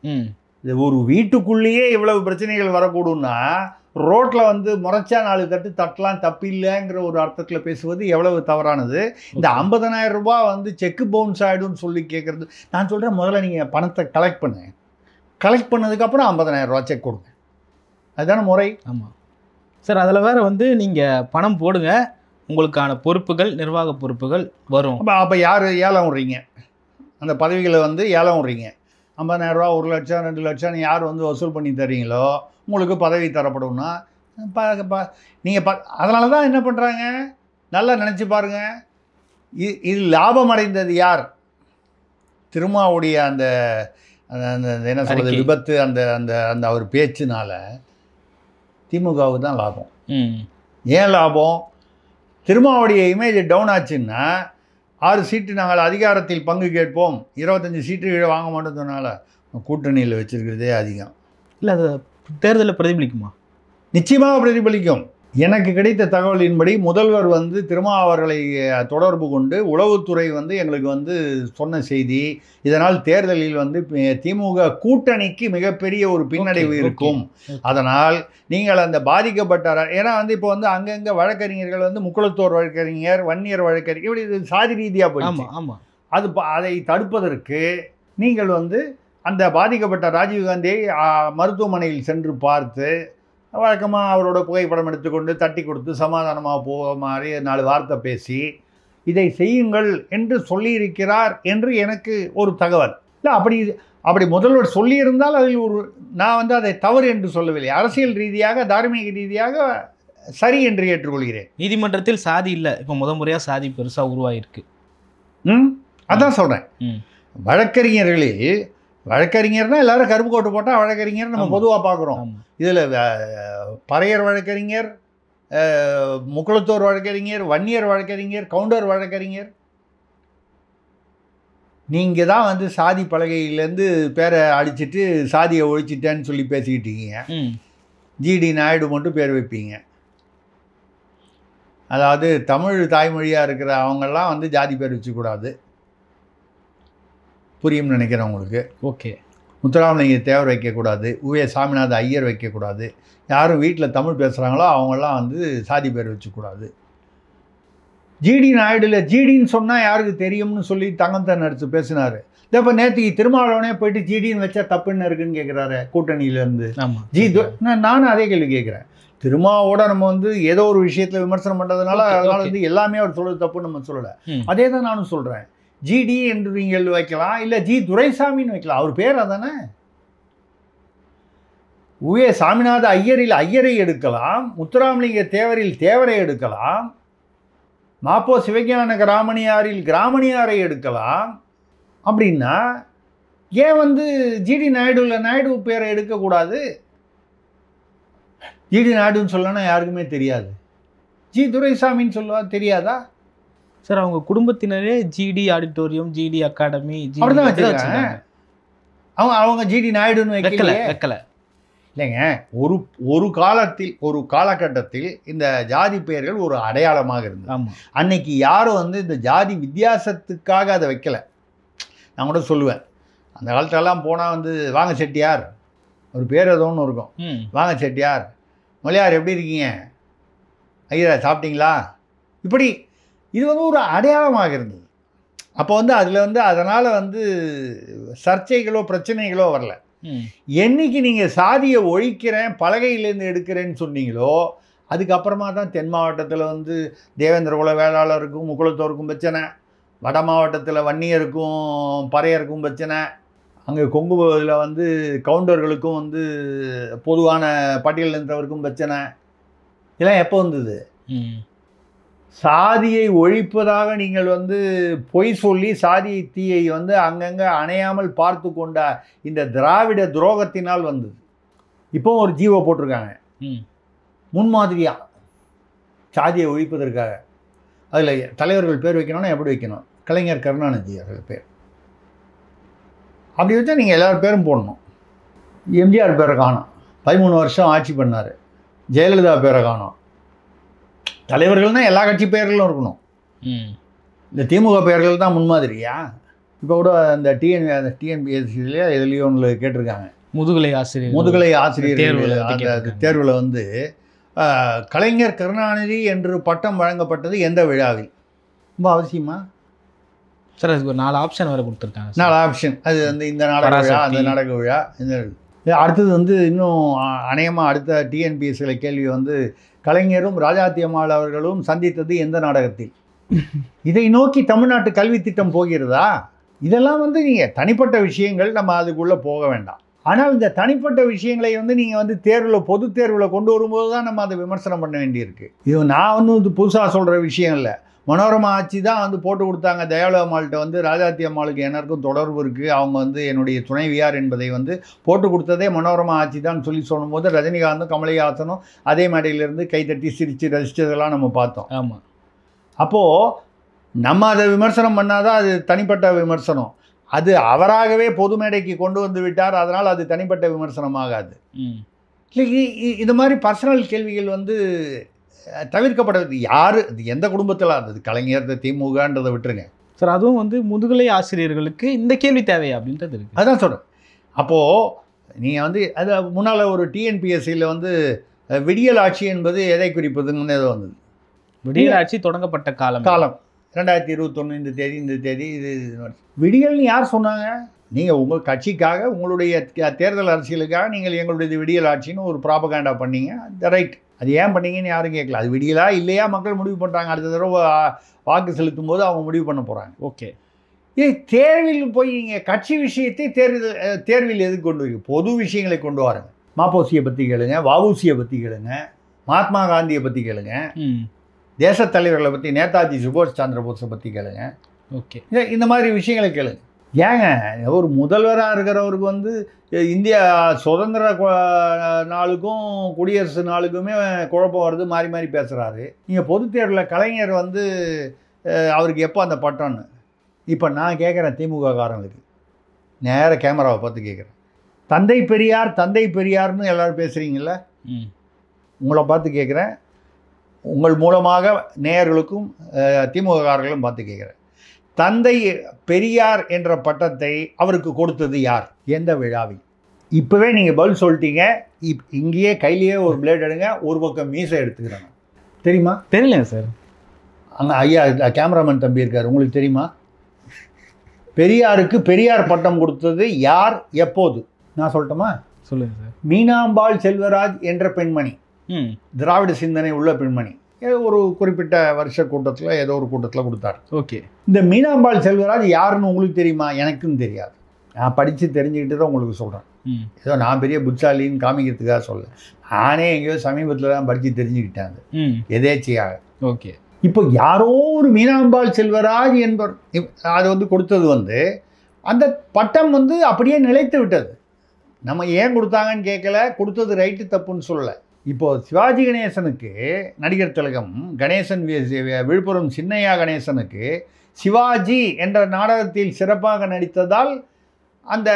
இது ஒரு வீட்டுக்குள்ளேயே இவ்வளவு பிரச்சனைகள் வரக்கூடும்னா ரோட்டில் வந்து முறைச்சா 4 தட்டு தட்டலாம் தப்பில்லைங்கிற ஒரு அர்த்தத்தில் பேசுவது எவ்வளவு தவறானது. இந்த 50,000 ரூபாய் வந்து செக்கு பவுன்ஸ் ஆகிடும்னு சொல்லி கேட்குறது, நான் சொல்கிறேன் முதல்ல நீங்கள் பணத்தை கலெக்ட் பண்ணுங்க, கலெக்ட் பண்ணதுக்கப்புறம் 50,000 ரூபா செக் கொடுங்க, அதுதானே முறை. ஆமாம் சார். அதில் வேறு வந்து நீங்கள் பணம் போடுங்க, உங்களுக்கான பொறுப்புகள் நிர்வாக பொறுப்புகள் வரும். அப்போ யார் ஏலம் விட்றீங்க, அந்த பதவிகளை வந்து ஏலம் விட்றீங்க, 50,000 ரூபா 1 லட்சம் 2 லட்சம் யார் வந்து வசூல் பண்ணி தரீங்களோ உங்களுக்கு பதவி தரப்படும்னா நீங்கள் அதனால தான் என்ன பண்ணுறாங்க, நல்லா நினச்சி பாருங்கள். இது லாபம் அடைந்தது யார்? திருமாவுடைய அந்த என்ன சொல்கிறது விபத்து, அந்த அந்த அந்த அவர் பேச்சுனால திமுகவுக்கு தான் லாபம். ஏன் லாபம்? திருமாவுடைய இமேஜ் டவுன் ஆச்சுன்னா 6 சீட்டு நாங்கள் அதிகாரத்தில் பங்கு கேட்போம், 25 சீட்டு வாங்க மாட்டோம் சொன்னால கூட்டணியில் வச்சுருக்கிறதே அதிகம். இல்லை அது தேர்தலில் பிரதிபலிக்குமா? நிச்சயமாக பிரதிபலிக்கும். எனக்கு கிடைத்த தகவலின்படி முதல்வர் வந்து திருமாவர்களை தொடர்பு கொண்டு உளவுத்துறை வந்து எங்களுக்கு வந்து சொன்ன செய்தி, இதனால் தேர்தலில் வந்து திமுக கூட்டணிக்கு மிகப்பெரிய ஒரு பின்னடைவு இருக்கும், அதனால் நீங்கள் அந்த பாதிக்கப்பட்ட, ஏன்னா வந்து இப்போ வந்து அங்கங்கே வழக்கறிஞர்கள் வந்து முக்குளத்தோர் வழக்கறிஞர், வன்னியர் வழக்கறிஞர், இப்படி இது சாதி ரீதியாக போயிடுச்சு. அதை தடுப்பதற்கு நீங்கள் வந்து அந்த பாதிக்கப்பட்ட ராஜீவ்காந்தியை மருத்துவமனையில் சென்று பார்த்து வழக்கமாக அவரோட புகைப்படம் எடுத்துக்கொண்டு தட்டி கொடுத்து சமாதானமாக போக மாதிரி 4 வார்த்தை பேசி இதை செய்யுங்கள் என்று சொல்லியிருக்கிறார் என்று எனக்கு ஒரு தகவல். இல்லை அப்படி முதல்வர் சொல்லியிருந்தால் அதில் நான் வந்து அதை தவறு என்று சொல்லவில்லை, அரசியல் ரீதியாக தார்மீக ரீதியாக சரி என்று ஏற்றுக்கொள்கிறேன். நீதிமன்றத்தில் சாதி இல்லை, இப்போ முறையாக சாதி பெருசாக உருவாயிருக்கு. அதான் சொல்கிறேன். வழக்கறிஞர்னால் எல்லாரும் கருப்பு கோட்டு போட்டால் வழக்கறிஞர் நம்ம பொதுவாக பார்க்குறோம். இதில் பறையர் வழக்கறிஞர், முக்குளத்தோர் வழக்கறிஞர், வன்னியர் வழக்கறிஞர், கவுண்டர் வழக்கறிஞர், நீங்கள் தான் வந்து சாதி பலகையிலேருந்து பேரை அடிச்சுட்டு சாதியை ஒழிச்சிட்டேன்னு சொல்லி பேசிக்கிட்டு இருக்கீங்க. ஜிடி நாயுடு மட்டும் பேர் வைப்பீங்க. அதாவது தமிழ் தாய்மொழியாக இருக்கிற அவங்கெல்லாம் வந்து ஜாதி பேர் வச்சுக்கூடாது, புரியும்னு நினைக்கிறேன் உங்களுக்கு. ஓகே. முத்துராமலிங்க தேவர் வைக்கக்கூடாது, உவே சாமிநாத ஐயர் வைக்கக்கூடாது, யாரும் வீட்டில் தமிழ் பேசுகிறாங்களோ அவங்களாம் வந்து சாதி பேர் வச்சுக்கூடாது. ஜிடி நாயுடுல ஜிடின்னு சொன்னால் யாருக்கு தெரியும்னு சொல்லி தங்கத்தன் நடிச்சு பேசினார். இப்போ நேற்றுக்கு திருமாவளவனே போயிட்டு ஜிடின்னு வச்சா தப்புன்னு இருக்குன்னு கேட்குறாரு கூட்டணியிலேருந்து. நானும் அதே கேள்வி கேட்குறேன். திருமாவோட நம்ம வந்து ஏதோ ஒரு விஷயத்தில் விமர்சனம் பண்ணுறதுனால அதனால் வந்து எல்லாமே அவர் சொல்கிறது தப்புன்னு நம்ம சொல்லலை. அதே தான் நானும் சொல்கிறேன். ஜிடி என்று நீங்கள் வைக்கலாம், இல்லை ஜி துரைசாமின்னு வைக்கலாம், அவர் பேர் அதானே. உவே சாமிநாத ஐயரில் ஐயரை எடுக்கலாம், முத்துராமலிங்க தேவரில் தேவரை எடுக்கலாம், மாப்போ சிவஞான கிராமணியாரில் கிராமணியாரை எடுக்கலாம். அப்படின்னா ஏன் வந்து ஜிடி நாயுடுவில் நாயுடு பேரை எடுக்கக்கூடாது? ஜிடி நாயுடுன்னு சொல்லனா யாருக்குமே தெரியாது, ஜி துரைசாமின்னு சொல்லுவா தெரியாதா? சார் அவங்க குடும்பத்தினரே ஜிடி ஆடிட்டோரியம், ஜிடி அகாடமி அப்படிதான் வச்சிருக்காங்க. அவங்க ஜிடி நாயுடுன்னு வைக்கல இல்லைங்க. ஒரு காலகட்டத்தில் இந்த ஜாதி பெயர்கள் ஒரு அடையாளமாக இருந்தது. அன்னைக்கு யாரும் வந்து இந்த ஜாதி வித்தியாசத்துக்காக அதை வைக்கலை. நான் கூட சொல்லுவேன், அந்த காலத்திலலாம் போனால் வந்து வாங்க செட்டியார், ஒரு பேர் ஏதோ ஒன்று இருக்கும், வாங்க செட்டியார், மொழியார் எப்படி இருக்கீங்க, ஐயா சாப்பிட்டீங்களா, இப்படி இது வந்து ஒரு அடையாளமாக இருந்தது. அப்போ வந்து அதில் வந்து அதனால் வந்து சர்ச்சைகளோ பிரச்சனைகளோ வரல. என்னைக்கு நீங்கள் சாதியை ஒழிக்கிறேன் பலகையிலேருந்து எடுக்கிறேன்னு சொன்னீங்களோ அதுக்கப்புறமா தான் தென் மாவட்டத்தில் வந்து தேவேந்திர குல வேளாளருக்கும் முக்குளத்தோருக்கும் பிரச்சனை, வட மாவட்டத்தில் வன்னியருக்கும் பறையருக்கும் பிரச்சனை, அங்கே கொங்கு இதில் வந்து கவுண்டர்களுக்கும் வந்து பொதுவான பட்டியல் நின்றவருக்கும் பிரச்சனை, இதெல்லாம் எப்போ வந்தது? சாதியை ஒழிப்பதாக நீங்கள் வந்து பொய் சொல்லி சாதி தீயை வந்து அங்கங்கே அணையாமல் பார்த்து கொண்ட இந்த திராவிட துரோகத்தினால் வந்தது. இப்போ ஒரு ஜீவோ போட்டிருக்காங்க முன்மாதிரியாக சாதியை ஒழிப்பதற்காக. அதில் தலைவர்கள் பேர் வைக்கணும்னா எப்படி வைக்கணும்? கலைஞர் கருணாநிதி அவர்கள் பேர். அப்படி வச்சா நீங்கள் எல்லாரும் பேரும் போடணும். எம்ஜிஆர் பேரை காணோம், 13 வருஷம் ஆட்சி பண்ணார். ஜெயலலிதா பேரை காணோம். தலைவர்கள்னால் எல்லா கட்சி பெயர்களும் இருக்கணும். இந்த திமுக பெயர்கள் தான் முன்மாதிரியா? இப்போ கூட அந்த டிஎன்பிஎஸ்சிலேயே எதுலேயோ ஒன்று கேட்டிருக்காங்க, முதுகலை ஆசிரியர் அந்த தேர்வில் வந்து கலைஞர் கருணாநிதி என்று பட்டம் வழங்கப்பட்டது எந்த விழாவில்? ரொம்ப அவசியமா சார்? அதுக்கு ஒரு 4 ஆப்ஷன் வேறு கொடுத்துருக்காங்க. 4 ஆப்ஷன். அது வந்து இந்த நாடக விழா, அந்த நாடக விழா, இந்த அடுத்தது வந்து இன்னும் அநேகமாக அடுத்த டிஎன்பிஎஸ்சியில் கேள்வி வந்து கலைஞரும் ராஜாத்தி அம்மாள் அவர்களும் சந்தித்தது எந்த நாடகத்தில்? இதை நோக்கி தமிழ்நாட்டு கல்வி திட்டம் போகிறதா? இதெல்லாம் வந்து நீங்கள் தனிப்பட்ட விஷயங்கள், நம்ம அதுக்குள்ளே போக வேண்டாம். ஆனால் இந்த தனிப்பட்ட விஷயங்களை வந்து நீங்கள் வந்து தேர்வில், பொது தேர்வில் கொண்டு வரும்போது தான் நம்ம அதை விமர்சனம் பண்ண வேண்டியிருக்கு. இது நான் வந்து புதுசாக சொல்கிற விஷயம் இல்லை. மனோரமா ஆட்சி தான் வந்து போட்டு கொடுத்தாங்க தயாளு அம்மாள்கிட்ட வந்து ராஜாத்தி அம்மாளுக்கு எனக்கும் தொடர்பு இருக்குது, அவங்க வந்து என்னுடைய துணைவியார் என்பதை வந்து போட்டு கொடுத்ததே மனோரமா ஆட்சி தான் சொல்லி சொல்லும்போது ரஜினிகாந்தும் கமலஹாசனும் அதே மேடையிலேருந்து கைத்தட்டி சிரித்து ரசித்ததெல்லாம் நம்ம பார்த்தோம். ஆமாம். அப்போது நம்ம அதை விமர்சனம் பண்ணாதான் அது தனிப்பட்ட விமர்சனம். அது அவராகவே பொது மேடைக்கு கொண்டு வந்து விட்டார், அதனால் அது தனிப்பட்ட விமர்சனமாகாது. இல்லை, இது மாதிரி பர்சனல் கேள்விகள் வந்து தவிர்க்கப்படுறது. யார், அது எந்த குடும்பத்தில், அது கலைஞர் திமுகன்றதை விட்டுருங்க சார். அதுவும் வந்து முதுகலை ஆசிரியர்களுக்கு இந்த கேள்வி தேவையா அப்படின்றது இருக்குது. அதுதான் சொல்கிறேன். அப்போது நீங்கள் வந்து அது முன்னால் ஒரு டிஎன்பிஎஸ்சியில் வந்து விடியல் ஆட்சி என்பது எதை குறிப்பதுன்னு ஏதோ வந்தது. விடியல் ஆட்சி தொடங்கப்பட்ட காலம் 2021 இந்த தேதி இது விடியல்னு யார் சொன்னாங்க? நீங்கள் உங்கள் கட்சிக்காக, உங்களுடைய தேர்தல் அரசியலுக்காக நீங்கள் எங்களுடைய விடியல் ஆட்சின்னு ஒரு ப்ராபகேண்டா பண்ணீங்க. ரைட். அது ஏன் பண்ணீங்கன்னு யாரும் கேட்கல. அது விடியலா இல்லையா மக்கள் முடிவு பண்ணுறாங்க. அடுத்த தடவை வாக்கு செலுத்தும் போது அவங்க முடிவு பண்ண போகிறாங்க. ஓகே. தேர்வில் போய் நீங்கள் கட்சி விஷயத்தை தேர்வில் எதுக்கு கொண்டு வரீங்க? பொது விஷயங்களை கொண்டு வாருங்க. மாப்போசியை பற்றி கேளுங்க, வஉசியை பற்றி கேளுங்க, மகாத்மா காந்தியை பற்றி கேளுங்க, தேசத் தலைவர்களை பற்றி நேதாஜி சுபாஷ் சந்திர போஸை பற்றி கேளுங்க. ஓகே. இந்த மாதிரி விஷயங்களை கேளுங்க. ஏங்க ஒரு முதல்வராக இருக்கிறவருக்கு வந்து இந்தியா சுதந்திர நாளுக்கும் குடியரசு நாளுக்குமே குழப்பம் வருது, மாறி மாறி பேசுகிறாரு. நீங்கள் பொது தேர்வில் கலைஞர் வந்து அவருக்கு எப்போ அந்த பட்டம்னு இப்போ நான் கேட்குறேன். திமுக காரங்களுக்கு நேர கேமராவை பார்த்து கேட்குறேன். தந்தை பெரியார்னு எல்லோரும் பேசுகிறீங்கள, உங்களை பார்த்து கேட்குறேன். உங்கள் மூலமாக நேயர்களுக்கும் திமுக காரர்களும் பார்த்து கேட்குறேன். தந்தை பெரியார் என்ற பட்டத்தை அவருக்கு கொடுத்தது யார்? எந்த விழாவில்? இப்போவே நீங்கள் பதில் சொல்லிட்டீங்க. இங்கேயே கையிலேயே ஒரு பிளேட் எடுங்க, ஒரு பக்கம் மீசை எடுத்துக்கிறாங்க. தெரியுமா? தெரியலைங்க சார். அங்கே ஐயா கேமராமேன் தம்பி இருக்கார், உங்களுக்கு தெரியுமா? பெரியாருக்கு பெரியார் பட்டம் கொடுத்தது யார், எப்போது? நான் சொல்லட்டுமா? சொல்லுங்க சார். மீனாம்பாள் செல்வராஜ் என்ற பெண்மணி, திராவிட சிந்தனை உள்ள பெண்மணி, ஒரு குறிப்பிட்ட வருஷ கூட்டத்தில் ஏதோ ஒரு கூட்டத்தில் கொடுத்தார். ஓகே. இந்த மீனாம்பாள் செல்வராஜ் யாருன்னு உங்களுக்கு தெரியுமா? எனக்கும் தெரியாது. நான் படித்து தெரிஞ்சுக்கிட்டு தான் உங்களுக்கு சொல்கிறேன். ஏதோ நான் பெரிய புட்சாலின்னு காமிக்கிறதுக்காக சொல்ல, நானே எங்கேயோ சமீபத்தில் தான் படித்து தெரிஞ்சுக்கிட்டேன், எதேச்சையாக. ஓகே. இப்போ யாரோ ஒரு மீனாம்பாள் செல்வராஜ் என்பவர் அது வந்து கொடுத்தது வந்து அந்த பட்டம் வந்து அப்படியே நிலைத்து விட்டது. நம்ம ஏன் கொடுத்தாங்கன்னு கேட்கல, கொடுத்தது ரைட்டு தப்புன்னு சொல்லலை. இப்போது சிவாஜி கணேசனுக்கு, நடிகர் திலகம் கணேசன், விழுப்புரம் சின்னையா கணேசனுக்கு சிவாஜி என்ற நாடகத்தில் சிறப்பாக நடித்ததால் அந்த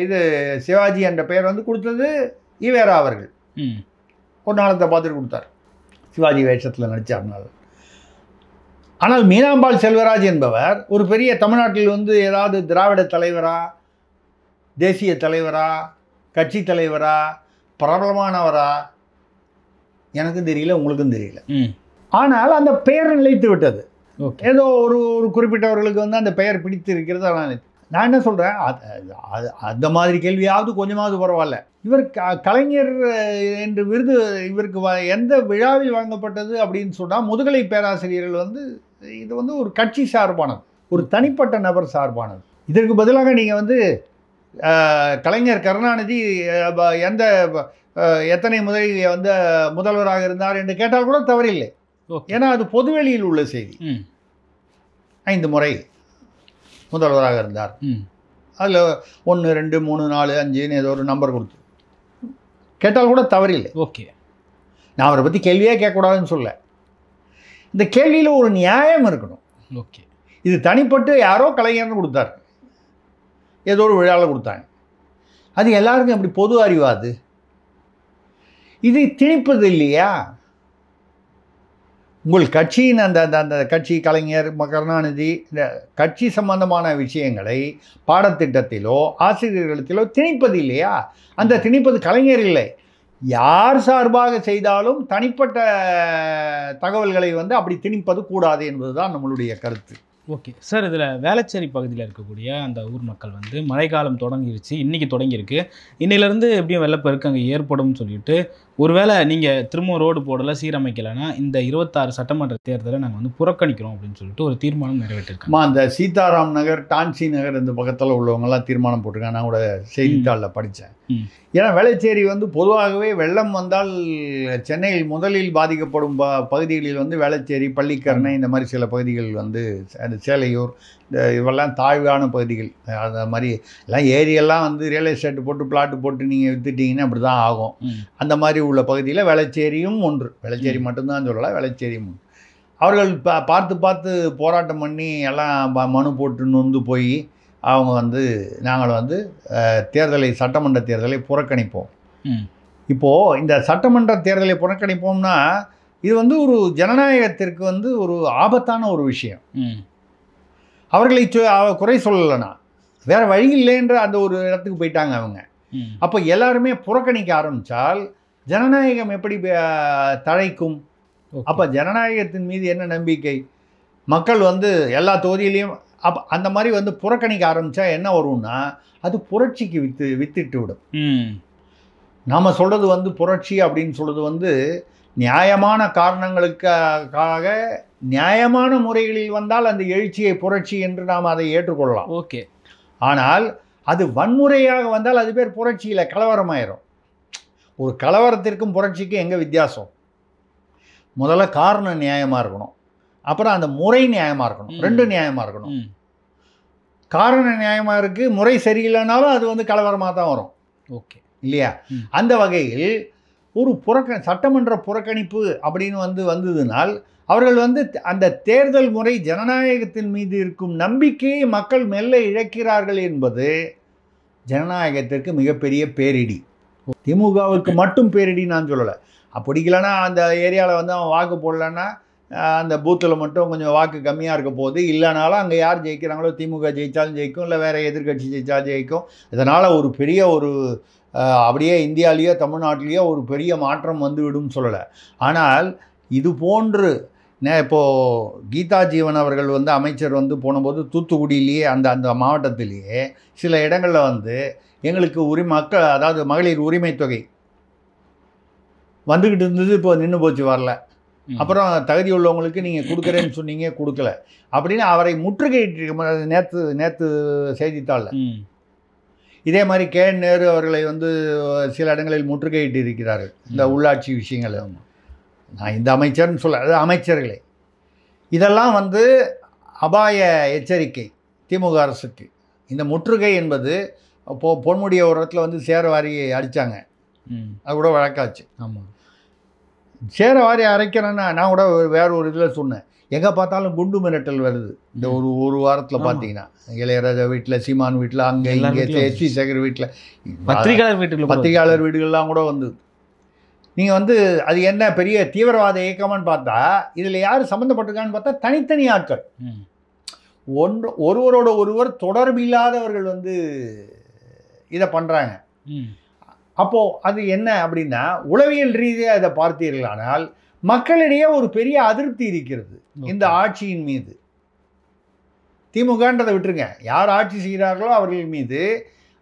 இது சிவாஜி என்ற பெயர் வந்து கொடுத்தது ஈவேரா அவர்கள். ஒரு நாளத்தை பார்த்துட்டு கொடுத்தார், சிவாஜி வேஷத்தில் நடித்தார்னால. ஆனால் மீனாம்பாள் செல்வராஜ் என்பவர் ஒரு பெரிய தமிழ்நாட்டில் வந்து ஏதாவது திராவிட தலைவரா, தேசிய தலைவரா, கட்சி தலைவரா, பிரபலமானவரா எனக்கும் தெரியல, உங்களுக்கும் தெரியல. ஆனால் அந்த பெயர் நிலைத்து விட்டது. ஏதோ ஒரு குறிப்பிட்டவர்களுக்கு வந்து அந்த பெயர் பிடித்து இருக்கிறது. நான் என்ன சொல்கிறேன், அந்த மாதிரி கேள்வியாவது கொஞ்சமாவது பரவாயில்ல. இவர் கலைஞர் என்று விருது இவருக்கு எந்த விழாவில் வழங்கப்பட்டது அப்படின்னு சொன்னால், முதுகலை பேராசிரியர்கள் வந்து இது வந்து ஒரு கட்சி சார்பானது, ஒரு தனிப்பட்ட நபர் சார்பானது. இதற்கு பதிலாக நீங்கள் வந்து கலைஞர் கருணாநிதி எந்த எத்தனை முறை வந்து முதல்வராக இருந்தார் என்று கேட்டால் கூட தவறில்லை. ஏன்னா அது பொதுவெளியில் உள்ள செய்தி. 5 முறை முதல்வராக இருந்தார். அதில் 1 2 3 4 5ன்னு ஏதோ ஒரு நம்பர் கொடுத்து கேட்டால் கூட தவறில்லை. ஓகே, நான் அவரை பற்றி கேள்வியே கேட்கக்கூடாதுன்னு சொல்ல. இந்த கேள்வியில் ஒரு நியாயம் இருக்கணும். ஓகே, இது தனிப்பட்டு யாரோ கலைஞர்னு கொடுத்தாரு, ஏதோ ஒரு விழாவில் கொடுத்தாங்க. அது எல்லாருக்கும் அப்படி பொது அறிவாது? இது திணிப்பது இல்லையா? உங்கள் கட்சியின் அந்த அந்த கட்சி கலைஞர் கருணாநிதி இந்த கட்சி சம்பந்தமான விஷயங்களை பாடத்திட்டத்திலோ ஆசிரியர்களிடத்திலோ திணிப்பது இல்லையா? அந்த திணிப்பது கலைஞர் இல்லை. யார் சார்பாக செய்தாலும் தனிப்பட்ட தகவல்களை வந்து அப்படி திணிப்பது கூடாது என்பதுதான் நம்மளுடைய கருத்து. ஓகே சார், இதில் வேளச்சேரி பகுதியில் இருக்கக்கூடிய அந்த ஊர் மக்கள் வந்து மழைக்காலம் தொடங்கிருச்சு, இன்றைக்கி தொடங்கியிருக்கு, இன்னிலேருந்து எப்படியும் வெள்ளப்பெருக்கு அங்கே ஏற்படும் சொல்லிட்டு, ஒருவேளை நீங்கள் திரும்ப ரோடு போடலை சீரமைக்கலைன்னா இந்த 26 சட்டமன்ற தேர்தலை நாங்கள் வந்து புறக்கணிக்கிறோம் அப்படின்னு சொல்லிட்டு ஒரு தீர்மானம் நிறைவேற்றிருக்கோம். அந்த சீதாராம் நகர், டான்சி நகர் இந்த பக்கத்தில் உள்ளவங்கெல்லாம் தீர்மானம் போட்டிருக்காங்க. நான் கூட செய்தித்தாளில் படித்தேன். ஏன்னா வேளச்சேரி வந்து பொதுவாகவே வெள்ளம் வந்தால் சென்னையில் முதலில் பாதிக்கப்படும் பகுதிகளில் வந்து வேளச்சேரி, பள்ளிக்கரணை, இந்த மாதிரி சில பகுதிகள் வந்து சேலையூர், இந்த இவெல்லாம் தாழ்வான பகுதிகள். அந்த மாதிரி எல்லாம் ஏரியெல்லாம் வந்து ரியல் எஸ்டேட் போட்டு பிளாட்டு போட்டு நீங்கள் விற்றுட்டிங்கன்னா அப்படி தான் ஆகும். அந்த மாதிரி உள்ள பகுதியில் வேளச்சேரியும் ஒன்று. வேளச்சேரி மட்டும்தான் சொல்லலாம், வேளச்சேரியும் ஒன்று. அவர்கள் பார்த்து போராட்டம் பண்ணி எல்லாம் மனு போட்டு நொந்து போய் அவங்க வந்து நாங்கள் வந்து சட்டமன்ற தேர்தலை புறக்கணிப்போம். இப்போது இந்த சட்டமன்ற தேர்தலை புறக்கணிப்போம்னா இது வந்து ஒரு ஜனநாயகத்திற்கு வந்து ஒரு ஆபத்தான ஒரு விஷயம். அவர்களை குறை சொல்லலைன்னா வேறு வழி இல்லைன்ற அந்த ஒரு இடத்துக்கு போயிட்டாங்க அவங்க. அப்போ எல்லாருமே புறக்கணிக்க ஆரம்பித்தால் ஜனநாயகம் எப்படி தழைக்கும்? அப்போ ஜனநாயகத்தின் மீது என்ன நம்பிக்கை? மக்கள் வந்து எல்லா தொகுதியிலையும் அந்த மாதிரி வந்து புறக்கணிக்க ஆரம்பித்தா என்ன வரும்னா அது புரட்சிக்கு வித்திட்டு விடும். நாம் சொல்கிறது வந்து புரட்சி அப்படின்னு சொல்கிறது வந்து நியாயமான காரணங்களுக்காக நியாயமான முறைகளில் வந்தால் அந்த எழுச்சியை புரட்சி என்று நாம் அதை ஏற்றுக்கொள்ளலாம். ஓகே. ஆனால் அது வன்முறையாக வந்தால் அது பேர் புரட்சி இல்லை, கலவரமாயிரும். ஒரு கலவரத்திற்கும் புரட்சிக்கும் எங்கே வித்தியாசம்? முதல்ல காரணம் நியாயமாக இருக்கணும், அப்புறம் அந்த முறை நியாயமாக இருக்கணும். 2 நியாயமாக இருக்கணும். காரணம் நியாயமாக இருக்குது, முறை சரியில்லைனாலும் அது வந்து கலவரமாக தான் வரும். ஓகே, இல்லையா? அந்த வகையில் ஒரு சட்டமன்ற புறக்கணிப்பு அப்படின்னு வந்ததுனால் அவர்கள் வந்து அந்த தேர்தல் முறை ஜனநாயகத்தின் மீது இருக்கும் நம்பிக்கையை மக்கள் மெல்ல இழக்கிறார்கள் என்பது ஜனநாயகத்திற்கு மிகப்பெரிய பேரிடி. திமுகவுக்கு மட்டும் பேரிடி நான் சொல்லலை. அப்படி இல்லைன்னா அந்த ஏரியாவில் வந்து அவன் வாக்கு போடலன்னா அந்த பூத்தில் மட்டும் கொஞ்சம் வாக்கு கம்மியாக இருக்க போகுது. இல்லைனாலும் அங்கே யார் ஜெயிக்கிறாங்களோ, திமுக ஜெயித்தாலும் ஜெயிக்கும், இல்லை வேறு எதிர்கட்சி ஜெயித்தாலும் ஜெயிக்கும். இதனால் ஒரு பெரிய ஒரு அப்படியே இந்தியாவிலேயோ தமிழ்நாட்டிலேயோ ஒரு பெரிய மாற்றம் வந்துவிடும் சொல்லலை. ஆனால் இது போன்று இப்போது கீதா ஜீவன் அவர்கள் வந்து அமைச்சர் வந்து போனபோது தூத்துக்குடியிலேயே அந்த மாவட்டத்திலேயே சில இடங்களில் வந்து எங்களுக்கு மக்கள் அதாவது மகளிர் உரிமை தொகை வந்துக்கிட்டு இருந்தது, இப்போ நின்று போச்சு, வரல. அப்புறம் தகுதி உள்ளவங்களுக்கு நீங்கள் கொடுக்குறேன்னு சொன்னீங்க, கொடுக்கல அப்படின்னு அவரை முற்றுகையிட்டு நேற்று செய்தித்தாளில் இதே மாதிரி நேரு அவர்களை வந்து சில இடங்களில் முற்றுகையிட்டு இருக்கிறார்கள் இந்த உள்ளாட்சி விஷயங்கள். நான் இந்த அமைச்சர்னு சொல்ல, அது அமைச்சர்களே. இதெல்லாம் வந்து அபாய எச்சரிக்கை திமுக அரசுக்கு. இந்த முற்றுகை என்பது பொன்முடிய ஒரு இடத்துல வந்து சேரவாரி அடித்தாங்க, அது கூட வழக்காச்சு. ஆமாம், சேரவாரி அரைக்கிறேன்னா நான் கூட வேறு ஒரு இதில் சொன்னேன், எங்கே பார்த்தாலும் குண்டு மிரட்டல் வருது இந்த ஒரு வாரத்தில். பார்த்தீங்கன்னா இளையராஜா வீட்டில், சீமான் வீட்டில், அங்கே இங்கே எஸ்வி சேகர் வீட்டில், பத்திரிகையாளர் வீடுகள்லாம் கூட வந்து. நீங்கள் வந்து அது என்ன பெரிய தீவிரவாத இயக்கமானு பார்த்தா இதில் யார் சம்மந்தப்பட்டிருக்கான்னு பார்த்தா தனித்தனி ஆட்கள், ஒருவரோட ஒருவர் தொடர்பு இல்லாதவர்கள் வந்து இதை பண்ணுறாங்க. அப்போது அது என்ன அப்படின்னா உளவியல் ரீதியாக இதை பார்த்தீர்களானால் மக்களிடையே ஒரு பெரிய அதிருப்தி இருக்கிறது இந்த ஆட்சியின் மீது. திமுகன்றதை விட்டுருங்க, யார் ஆட்சி செய்கிறார்களோ அவர்கள் மீது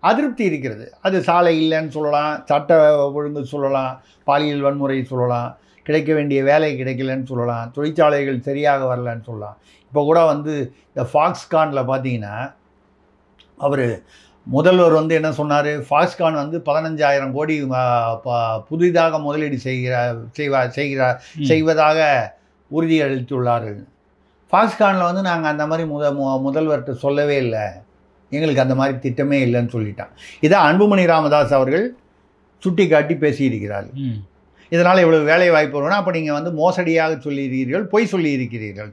அதிருப்தி இருக்கிறது. அது சாலை இல்லைன்னு சொல்லலாம், சட்ட ஒழுங்கு சொல்லலாம், பாலியல் வன்முறை சொல்லலாம், கிடைக்க வேண்டிய வேலை கிடைக்கலன்னு சொல்லலாம், தொழிற்சாலைகள் சரியாக வரலன்னு சொல்லலாம். இப்போ கூட வந்து இந்த ஃபாக்ஸ்கானில் பார்த்தீங்கன்னா அவர் முதல்வர் வந்து என்ன சொன்னார், ஃபாஸ்கான் வந்து 15,000 கோடி புதிதாக முதலீடு செய்வதாக உறுதியளித்துள்ளார்கள். ஃபாஸ்கானில் வந்து நாங்கள் அந்த மாதிரி முதல்வர்கிட்ட சொல்லவே இல்லை, எங்களுக்கு அந்த மாதிரி திட்டமே இல்லைன்னு சொல்லிட்டான். இதை அன்புமணி ராமதாஸ் அவர்கள் சுட்டி காட்டி பேசியிருக்கிறார்கள். இதனால் இவ்வளவு வேலை வாய்ப்பு வரும்னா அப்போ நீங்கள் வந்து மோசடியாக சொல்லியிருக்கிறீர்கள், பொய் சொல்லியிருக்கிறீர்கள்.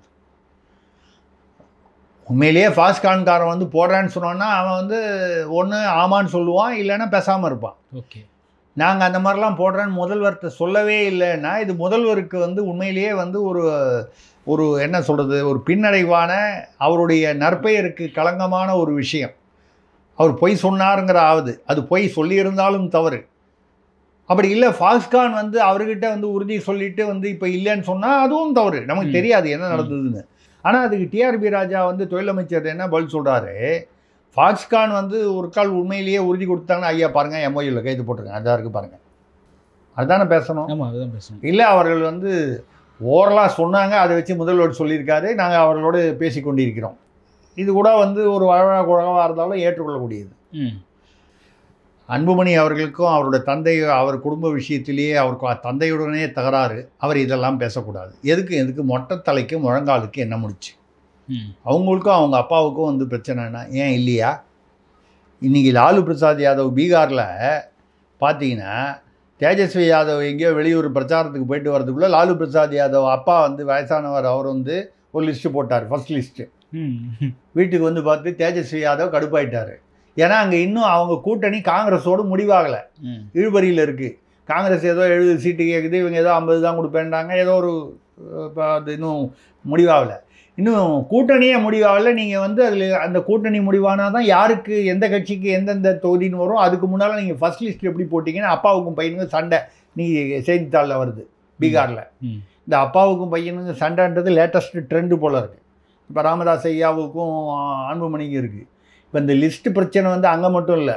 உண்மையிலேயே ஃபாஸ்கான்காரன் வந்து போடுறான்னு சொன்னோன்னா அவன் வந்து ஒன்று ஆமான்னு சொல்லுவான், இல்லைன்னா பேசாமல் இருப்பான். ஓகே, நாங்கள் அந்த மாதிரிலாம் போடுறேன்னு முதல்வர்கிட்ட சொல்லவே இல்லைன்னா இது முதல்வருக்கு வந்து உண்மையிலேயே வந்து ஒரு என்ன சொல்கிறது, ஒரு பின்னடைவான அவருடைய நற்பெயருக்கு களங்கமான ஒரு விஷயம். அவர் பொய் சொன்னாருங்கிற ஆகுது, அது பொய் சொல்லியிருந்தாலும் தவறு. அப்படி இல்லை, ஃபாஸ்கான் வந்து அவர்கிட்ட வந்து உறுதி சொல்லிட்டு வந்து இப்போ இல்லைன்னு சொன்னால் அதுவும் தவறு, நமக்கு தெரியாது என்ன நடந்ததுன்னு. ஆனால் அதுக்கு டிஆர்பி ராஜா வந்து தொழிலமைச்சர் என்ன பதில் சொல்கிறாரு, ஃபாக்ஸ்கான் வந்து ஒரு கால் உண்மையிலேயே உறுதி கொடுத்தாங்கன்னா ஐயா பாருங்கள் எம்ஓயூவில் கைது போட்டிருக்கேன், அதான் இருக்குது பாருங்கள், அதுதானே பேசணும். ஆமாம், அதுதான் பேசணும். இல்லை அவர்கள் வந்து ஓரலாக சொன்னாங்க, அதை வச்சு முதல்வர் சொல்லியிருக்காரு, நாங்கள் அவர்களோடு பேசி கொண்டிருக்கிறோம். இது கூட வந்து ஒரு குழவாக இருந்தாலும் ஏற்றுக்கொள்ளக்கூடியது. அன்புமணி அவர்களுக்கும் அவருடைய தந்தை அவர் குடும்ப விஷயத்திலேயே அவருக்கு தந்தையுடனே தகராறு, அவர் இதெல்லாம் பேசக்கூடாது. எதுக்கு மொட்டை தலைக்கு முழங்காலுக்கு என்ன முடிச்சு? அவங்களுக்கும் அவங்க அப்பாவுக்கும் வந்து பிரச்சனைனா ஏன் இல்லையா? இன்றைக்கி லாலு பிரசாத் யாதவ் பீகாரில் பார்த்தீங்கன்னா தேஜஸ்வி யாதவ் எங்கேயோ வெளியூர் பிரச்சாரத்துக்கு போயிட்டு வரதுக்குள்ளே லாலு பிரசாத் யாதவ் அப்பா வந்து வயசானவர், அவர் வந்து ஒரு லிஸ்ட்டு போட்டார், ஃபர்ஸ்ட் லிஸ்ட்டு. வீட்டுக்கு வந்து பார்த்து தேஜஸ்வி யாதவ் கடுப்பாயிட்டார். ஏன்னா அங்கே இன்னும் அவங்க கூட்டணி காங்கிரஸோடு முடிவாகலை, இழுபறியில் இருக்குது. காங்கிரஸ் ஏதோ 70 சீட்டு கேட்குது, இவங்க ஏதோ 50 தான் கொடுப்பேன்றாங்க, ஏதோ ஒரு அது இன்னும் முடிவாகலை, இன்னும் கூட்டணியே முடிவாகலை. நீங்கள் வந்து அதில் அந்த கூட்டணி முடிவானால் தான் யாருக்கு எந்த கட்சிக்கு எந்தெந்த தொகுதின்னு வரும். அதுக்கு முன்னால் நீங்கள் ஃபர்ஸ்ட் லிஸ்ட் எப்படி போட்டிங்கன்னா அப்பாவுக்கும் பையனுக்கும் சண்டை நீங்கள் செய்தித்தாளில் வருது பீகாரில். இந்த அப்பாவுக்கும் பையனுக்கும் சண்டைன்றது லேட்டஸ்ட் ட்ரெண்டு போல் இருக்குது. இப்போ ராமதாஸ் ஐயாவுக்கும் அன்புமணிக்கும் இருக்குது. இப்போ இந்த லிஸ்ட்டு பிரச்சனை வந்து அங்கே மட்டும் இல்லை,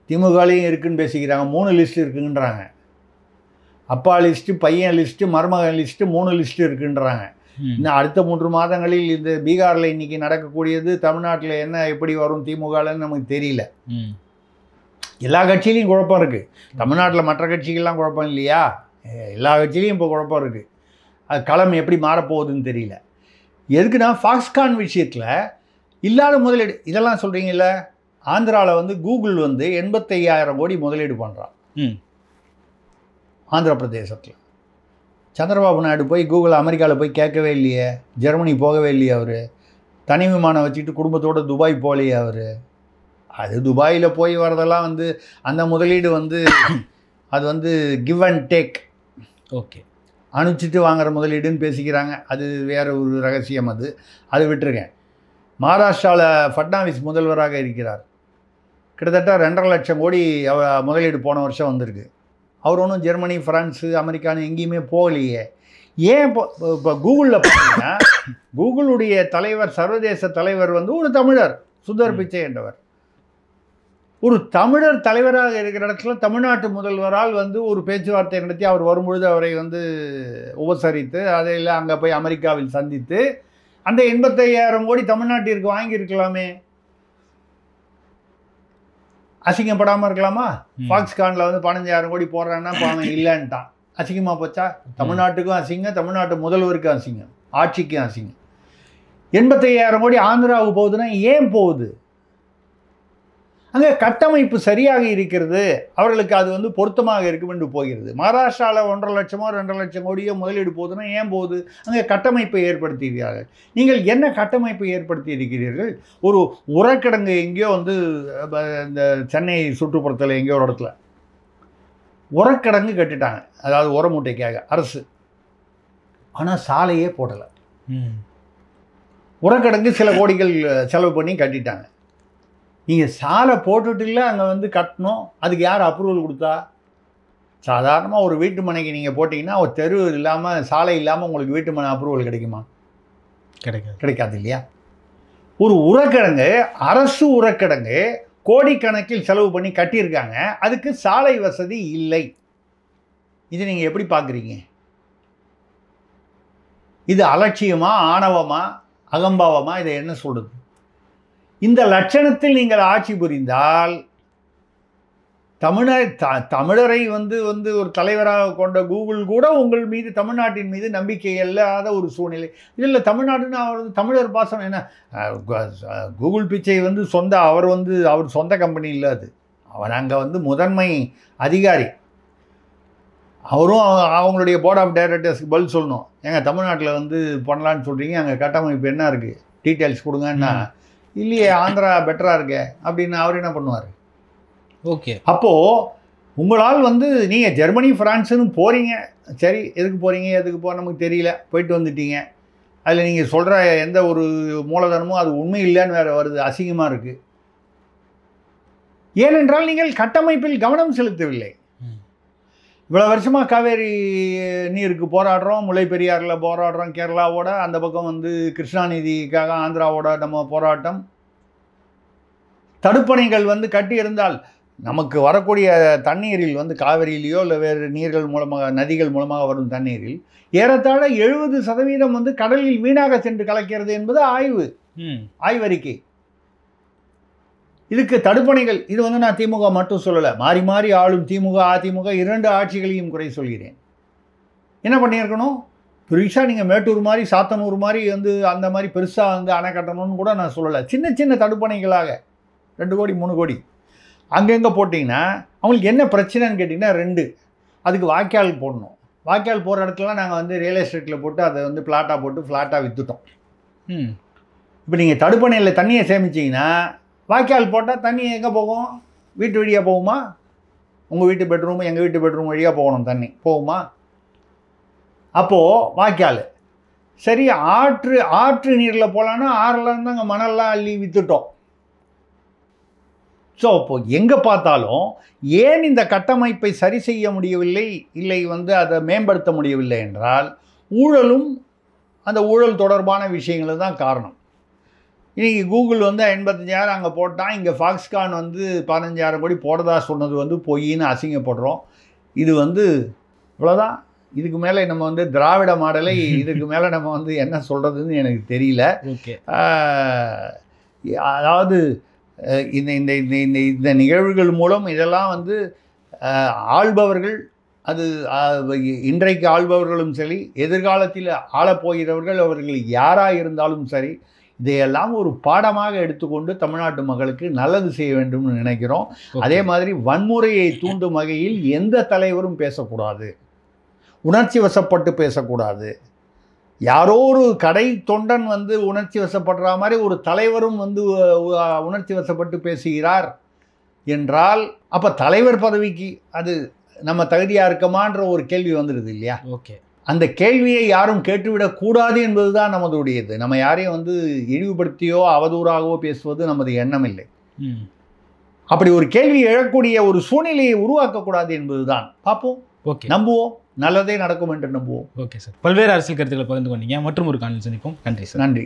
திமுகலையும் இருக்குதுன்னு பேசிக்கிறாங்க. 3 லிஸ்ட்டு இருக்குன்றாங்க. அப்பா லிஸ்ட்டு, பையன் லிஸ்ட்டு, மருமகன் லிஸ்ட்டு, 3 லிஸ்ட்டு இருக்குன்றாங்க. இன்னும் அடுத்த 3 மாதங்களில் இந்த பீகாரில் இன்றைக்கி நடக்கக்கூடியது தமிழ்நாட்டில் என்ன எப்படி வரும் திமுகலன்னு நமக்கு தெரியல. எல்லா கட்சியிலையும் குழப்பம் இருக்குது. தமிழ்நாட்டில் மற்ற கட்சிகள்லாம் குழப்பம் இல்லையா? எல்லா கட்சியிலையும் இப்போ குழப்பம் இருக்குது. அது களம் எப்படி மாறப்போகுதுன்னு தெரியல. எதுக்குன்னா ஃபாக்ஸ்கான் விஷயத்தில் இல்லாத முதலீடு இதெல்லாம் சொல்கிறீங்கல்ல. ஆந்திராவில் வந்து கூகுள் வந்து 85,000 கோடி முதலீடு பண்ணுறான். ஆந்திர பிரதேசத்தில் சந்திரபாபு நாயுடு போய் கூகுள் அமெரிக்காவில் போய் கேட்கவே இல்லையே, ஜெர்மனி போகவே இல்லையே, அவர் தனி விமானம் வச்சுட்டு குடும்பத்தோடு துபாய் போகலையே அவர். அது துபாயில் போய் வரதெல்லாம் வந்து அந்த முதலீடு வந்து அது வந்து கிவ் அண்ட் டேக். ஓகே, அனுப்பிச்சிட்டு வாங்குகிற முதலீடுன்னு பேசிக்கிறாங்க. அது வேறு ஒரு ரகசியம். அது விட்டுருக்கேன். மகாராஷ்டிராவில் ஃபட்னாவிஸ் முதல்வராக இருக்கிறார். கிட்டத்தட்ட 2.5 லட்சம் கோடி முதலீடு போன வருஷம் வந்திருக்கு. அவர் ஒன்றும் ஜெர்மனி, ஃப்ரான்ஸு, அமெரிக்கான்னு எங்கேயுமே போகலையே. ஏன் இப்போ கூகுளில் பார்த்தீங்கன்னா கூகுளுடைய தலைவர், சர்வதேச தலைவர் வந்து ஒரு தமிழர், சுந்தர் பிச்சை என்றவர். ஒரு தமிழர் தலைவராக இருக்கிற இடத்துல தமிழ்நாட்டு முதல்வரால் வந்து ஒரு பேச்சுவார்த்தை நடத்தி அவர் வரும்பொழுது அவரை வந்து உபசரித்து அதையில் அங்கே போய் அமெரிக்காவில் சந்தித்து அந்த 85,000 கோடி தமிழ்நாட்டிற்கு வாங்கியிருக்கலாமே, அசிங்கப்படாமல் இருக்கலாமா? ஃபாக்ஸ்கானில் வந்து 15,000 கோடி போடுறான்னா பணம் இல்லைன்ட்டான், அசிங்கமாக போச்சா? தமிழ்நாட்டுக்கும் அசிங்கம், தமிழ்நாட்டு முதல்வருக்கும் அசிங்கம், ஆட்சிக்கும் அசிங்கம். 85,000 கோடி ஆந்திராவுக்கு போகுதுன்னா ஏன் போகுது? அங்கே கட்டமைப்பு சரியாக இருக்கிறது, அவர்களுக்கு அது வந்து பொருத்தமாக இருக்கும் என்று போகிறது. மகாராஷ்டிராவில் 1.5 லட்சமோ 2 லட்சம் கோடியோ முதலீடு போகுதுன்னா ஏன் போகுது? அங்கே கட்டமைப்பை ஏற்படுத்தியிருக்கிறார்கள். நீங்கள் என்ன கட்டமைப்பை ஏற்படுத்தி இருக்கிறீர்கள்? ஒரு உரக்கிடங்கு எங்கேயோ வந்து இந்த சென்னை சுற்றுப்புறத்தில் எங்கேயோ ஒரு இடத்துல உரக்கிடங்கு கட்டிட்டாங்க, அதாவது உர மூட்டைக்காக அரசு. ஆனால் சாலையே போடலை. உரக்கிடங்கு சில கோடிகள் செலவு பண்ணி கட்டிட்டாங்க. நீங்கள் சாலை போட்டுட்டு இல்லை அங்கே வந்து கட்டணும், அதுக்கு யார் அப்ரூவல் கொடுத்தா? சாதாரணமாக ஒரு வீட்டு மனைக்கு நீங்கள் போட்டிங்கன்னா ஒரு தெரு இல்லாமல், சாலை இல்லாமல் உங்களுக்கு வீட்டு மனை அப்ரூவல் கிடைக்குமா? கிடைக்காது இல்லையா? ஒரு உரக்கிடங்கு, அரசு உரக்கிடங்கு கோடிக்கணக்கில் செலவு பண்ணி கட்டியிருக்காங்க, அதுக்கு சாலை வசதி இல்லை. இது நீங்கள் எப்படி பார்க்குறீங்க? இது அலட்சியமா, ஆணவமா, அகம்பாவமா? இதை என்ன சொல்கிறது? இந்த லட்சணத்தில் நீங்கள் ஆட்சி புரிந்தால் தமிழரை வந்து ஒரு தலைவராக கொண்ட கூகுள் கூட உங்கள் மீது, தமிழ்நாட்டின் மீது நம்பிக்கை இல்லாத ஒரு சூழ்நிலை. இதில் தமிழ்நாடுன்னு அவர் தமிழர் பாசம் என்ன, கூகுள் பிச்சை வந்து அவர் சொந்த கம்பெனி இல்லை, அது அவர் அங்கே முதன்மை அதிகாரி. அவரும் அவங்களுடைய போர்ட் ஆஃப் டைரக்டர்ஸ்க்கு பதில் சொல்லணும். ஏங்க தமிழ்நாட்டில் பண்ணலான்னு சொல்கிறீங்க, அங்கே கட்டமைப்பு என்ன இருக்குது, டீட்டெயில்ஸ் கொடுங்கன்னா, இல்லையே ஆந்திரா பெட்டராக இருக்கே அப்படின்னு அவர் என்ன பண்ணுவார்? ஓகே. அப்போது உங்களால் நீங்கள் ஜெர்மனி ஃப்ரான்ஸுன்னு போகிறீங்க, சரி எதுக்கு போகிறீங்க எதுக்கு நமக்கு தெரியல, போயிட்டு வந்துட்டீங்க. அதில் நீங்கள் சொல்கிற எந்த ஒரு மூலதனமும் அது உண்மை இல்லைன்னு வேறு வருது, அசிங்கமாக இருக்குது. ஏனென்றால் நீங்கள் கட்டமைப்பில் கவனம் செலுத்தவில்லை. இவ்வளோ வருஷமாக காவேரி நீருக்கு போராடுறோம், முல்லை பெரியாறில் போராடுறோம், கேரளாவோட, அந்த பக்கம் கிருஷ்ணாநிதிக்காக ஆந்திராவோட நம்ம போராட்டம். தடுப்பணைகள் கட்டி இருந்தால் நமக்கு வரக்கூடிய தண்ணீரில் காவிரியிலையோ இல்லை வேறு நீர்கள் மூலமாக, நதிகள் மூலமாக வரும் தண்ணீரில் ஏறத்தாழ 70% கடலில் வீணாக சென்று கலக்கிறது என்பது ஆய்வறிக்கை. இதுக்கு தடுப்பணைகள், இது நான் திமுக மட்டும் சொல்லலை, மாறி மாறி ஆளும் திமுக அதிமுக 2 ஆட்சிகளையும் குறை சொல்கிறேன். என்ன பண்ணியிருக்கணும்? பெருசாக நீங்கள் மேட்டூர் மாதிரி சாத்தனூர் மாதிரி அந்த மாதிரி பெருசாக அணை கட்டணும்னு கூட நான் சொல்லலை. சின்ன சின்ன தடுப்பணைகளாக 2 கோடி 3 கோடி அங்கங்கே போட்டிங்கன்னா அவங்களுக்கு என்ன பிரச்சனைன்னு கேட்டிங்கன்னா 2, அதுக்கு வாய்க்கால் போடணும். வாய்க்கால் போகிற இடத்துலலாம் நாங்கள் ரியல் எஸ்டேட்டில் போட்டு அதை பிளாட்டாக போட்டு ஃப்ளாட்டாக விற்றுட்டோம். இப்போ நீங்கள் தடுப்பணையில் தண்ணியை சேமிச்சிங்கன்னா வாய்க்கால் போட்டால் தண்ணி எங்கே போகும்? வீட்டு வழியாக போகுமா? உங்கள் வீட்டு பெட்ரூம் எங்கள் வீட்டு பெட்ரூம் வழியாக போகணும், தண்ணி போகுமா? அப்போது வாய்க்கால் சரி, ஆற்று நீரில் போகலான்னா ஆறில் இருந்து அங்கே மணல்லாம் அள்ளி விற்றுட்டோம். ஸோ அப்போது எங்கே பார்த்தாலும் ஏன் இந்த கட்டமைப்பை சரி செய்ய முடியவில்லை, இல்லை அதை மேம்படுத்த முடியவில்லை என்றால் ஊழலும் அந்த ஊழல் தொடர்பான விஷயங்கள் தான் காரணம். இன்றைக்கி கூகுள் 85,000 அங்கே போட்டான், இங்கே ஃபாக்ஸ்கான் 15,000 கோடி போடுறதா சொன்னது பொய்ன்னு அசிங்கப்படுறோம். இது இவ்வளோதான். இதுக்கு மேலே நம்ம திராவிட மாடலை இதுக்கு மேலே நம்ம என்ன சொல்கிறதுன்னு எனக்கு தெரியல. அதாவது இந்த நிகழ்வுகள் மூலம் இதெல்லாம் ஆள்பவர்கள், அது இன்றைக்கு ஆள்பவர்களும் சரி, எதிர்காலத்தில் ஆளப்போகிறவர்கள் அவர்கள் யாராக இருந்தாலும் சரி, இதையெல்லாம் ஒரு பாடமாக எடுத்துக்கொண்டு தமிழ்நாட்டு மக்களுக்கு நல்லது செய்ய வேண்டும்னு நினைக்கிறோம். அதே மாதிரி வன்முறையை தூண்டும் வகையில் எந்த தலைவரும் பேசக்கூடாது, உணர்ச்சி வசப்பட்டு பேசக்கூடாது. யாரோ ஒரு கடை தொண்டன் உணர்ச்சி வசப்படுற மாதிரி ஒரு தலைவரும் உணர்ச்சி வசப்பட்டு பேசுகிறார் என்றால் அப்போ தலைவர் பதவிக்கு அது நம்ம தகுதியாக இருக்கமான்ற ஒரு கேள்வி வந்துடுது இல்லையா? ஓகே. அந்த கேள்வியை யாரும் கேட்டுவிடக்கூடாது என்பது தான் நமதுடையது. நம்ம யாரையும் இழிவுபடுத்தியோ அவதூறாகவோ பேசுவது நமது எண்ணம் இல்லை. அப்படி ஒரு கேள்வி எழக்கூடிய ஒரு சூழ்நிலையை உருவாக்கக்கூடாது என்பது தான். பார்ப்போம், நம்புவோம், நல்லதே நடக்கும் என்று நம்புவோம். ஓகே சார், பல்வேறு அரசியல் கருத்துக்களை பகிர்ந்து கொண்டீங்க. மற்றும் ஒரு காணொலி சந்திப்போம். நன்றி சார். நன்றி.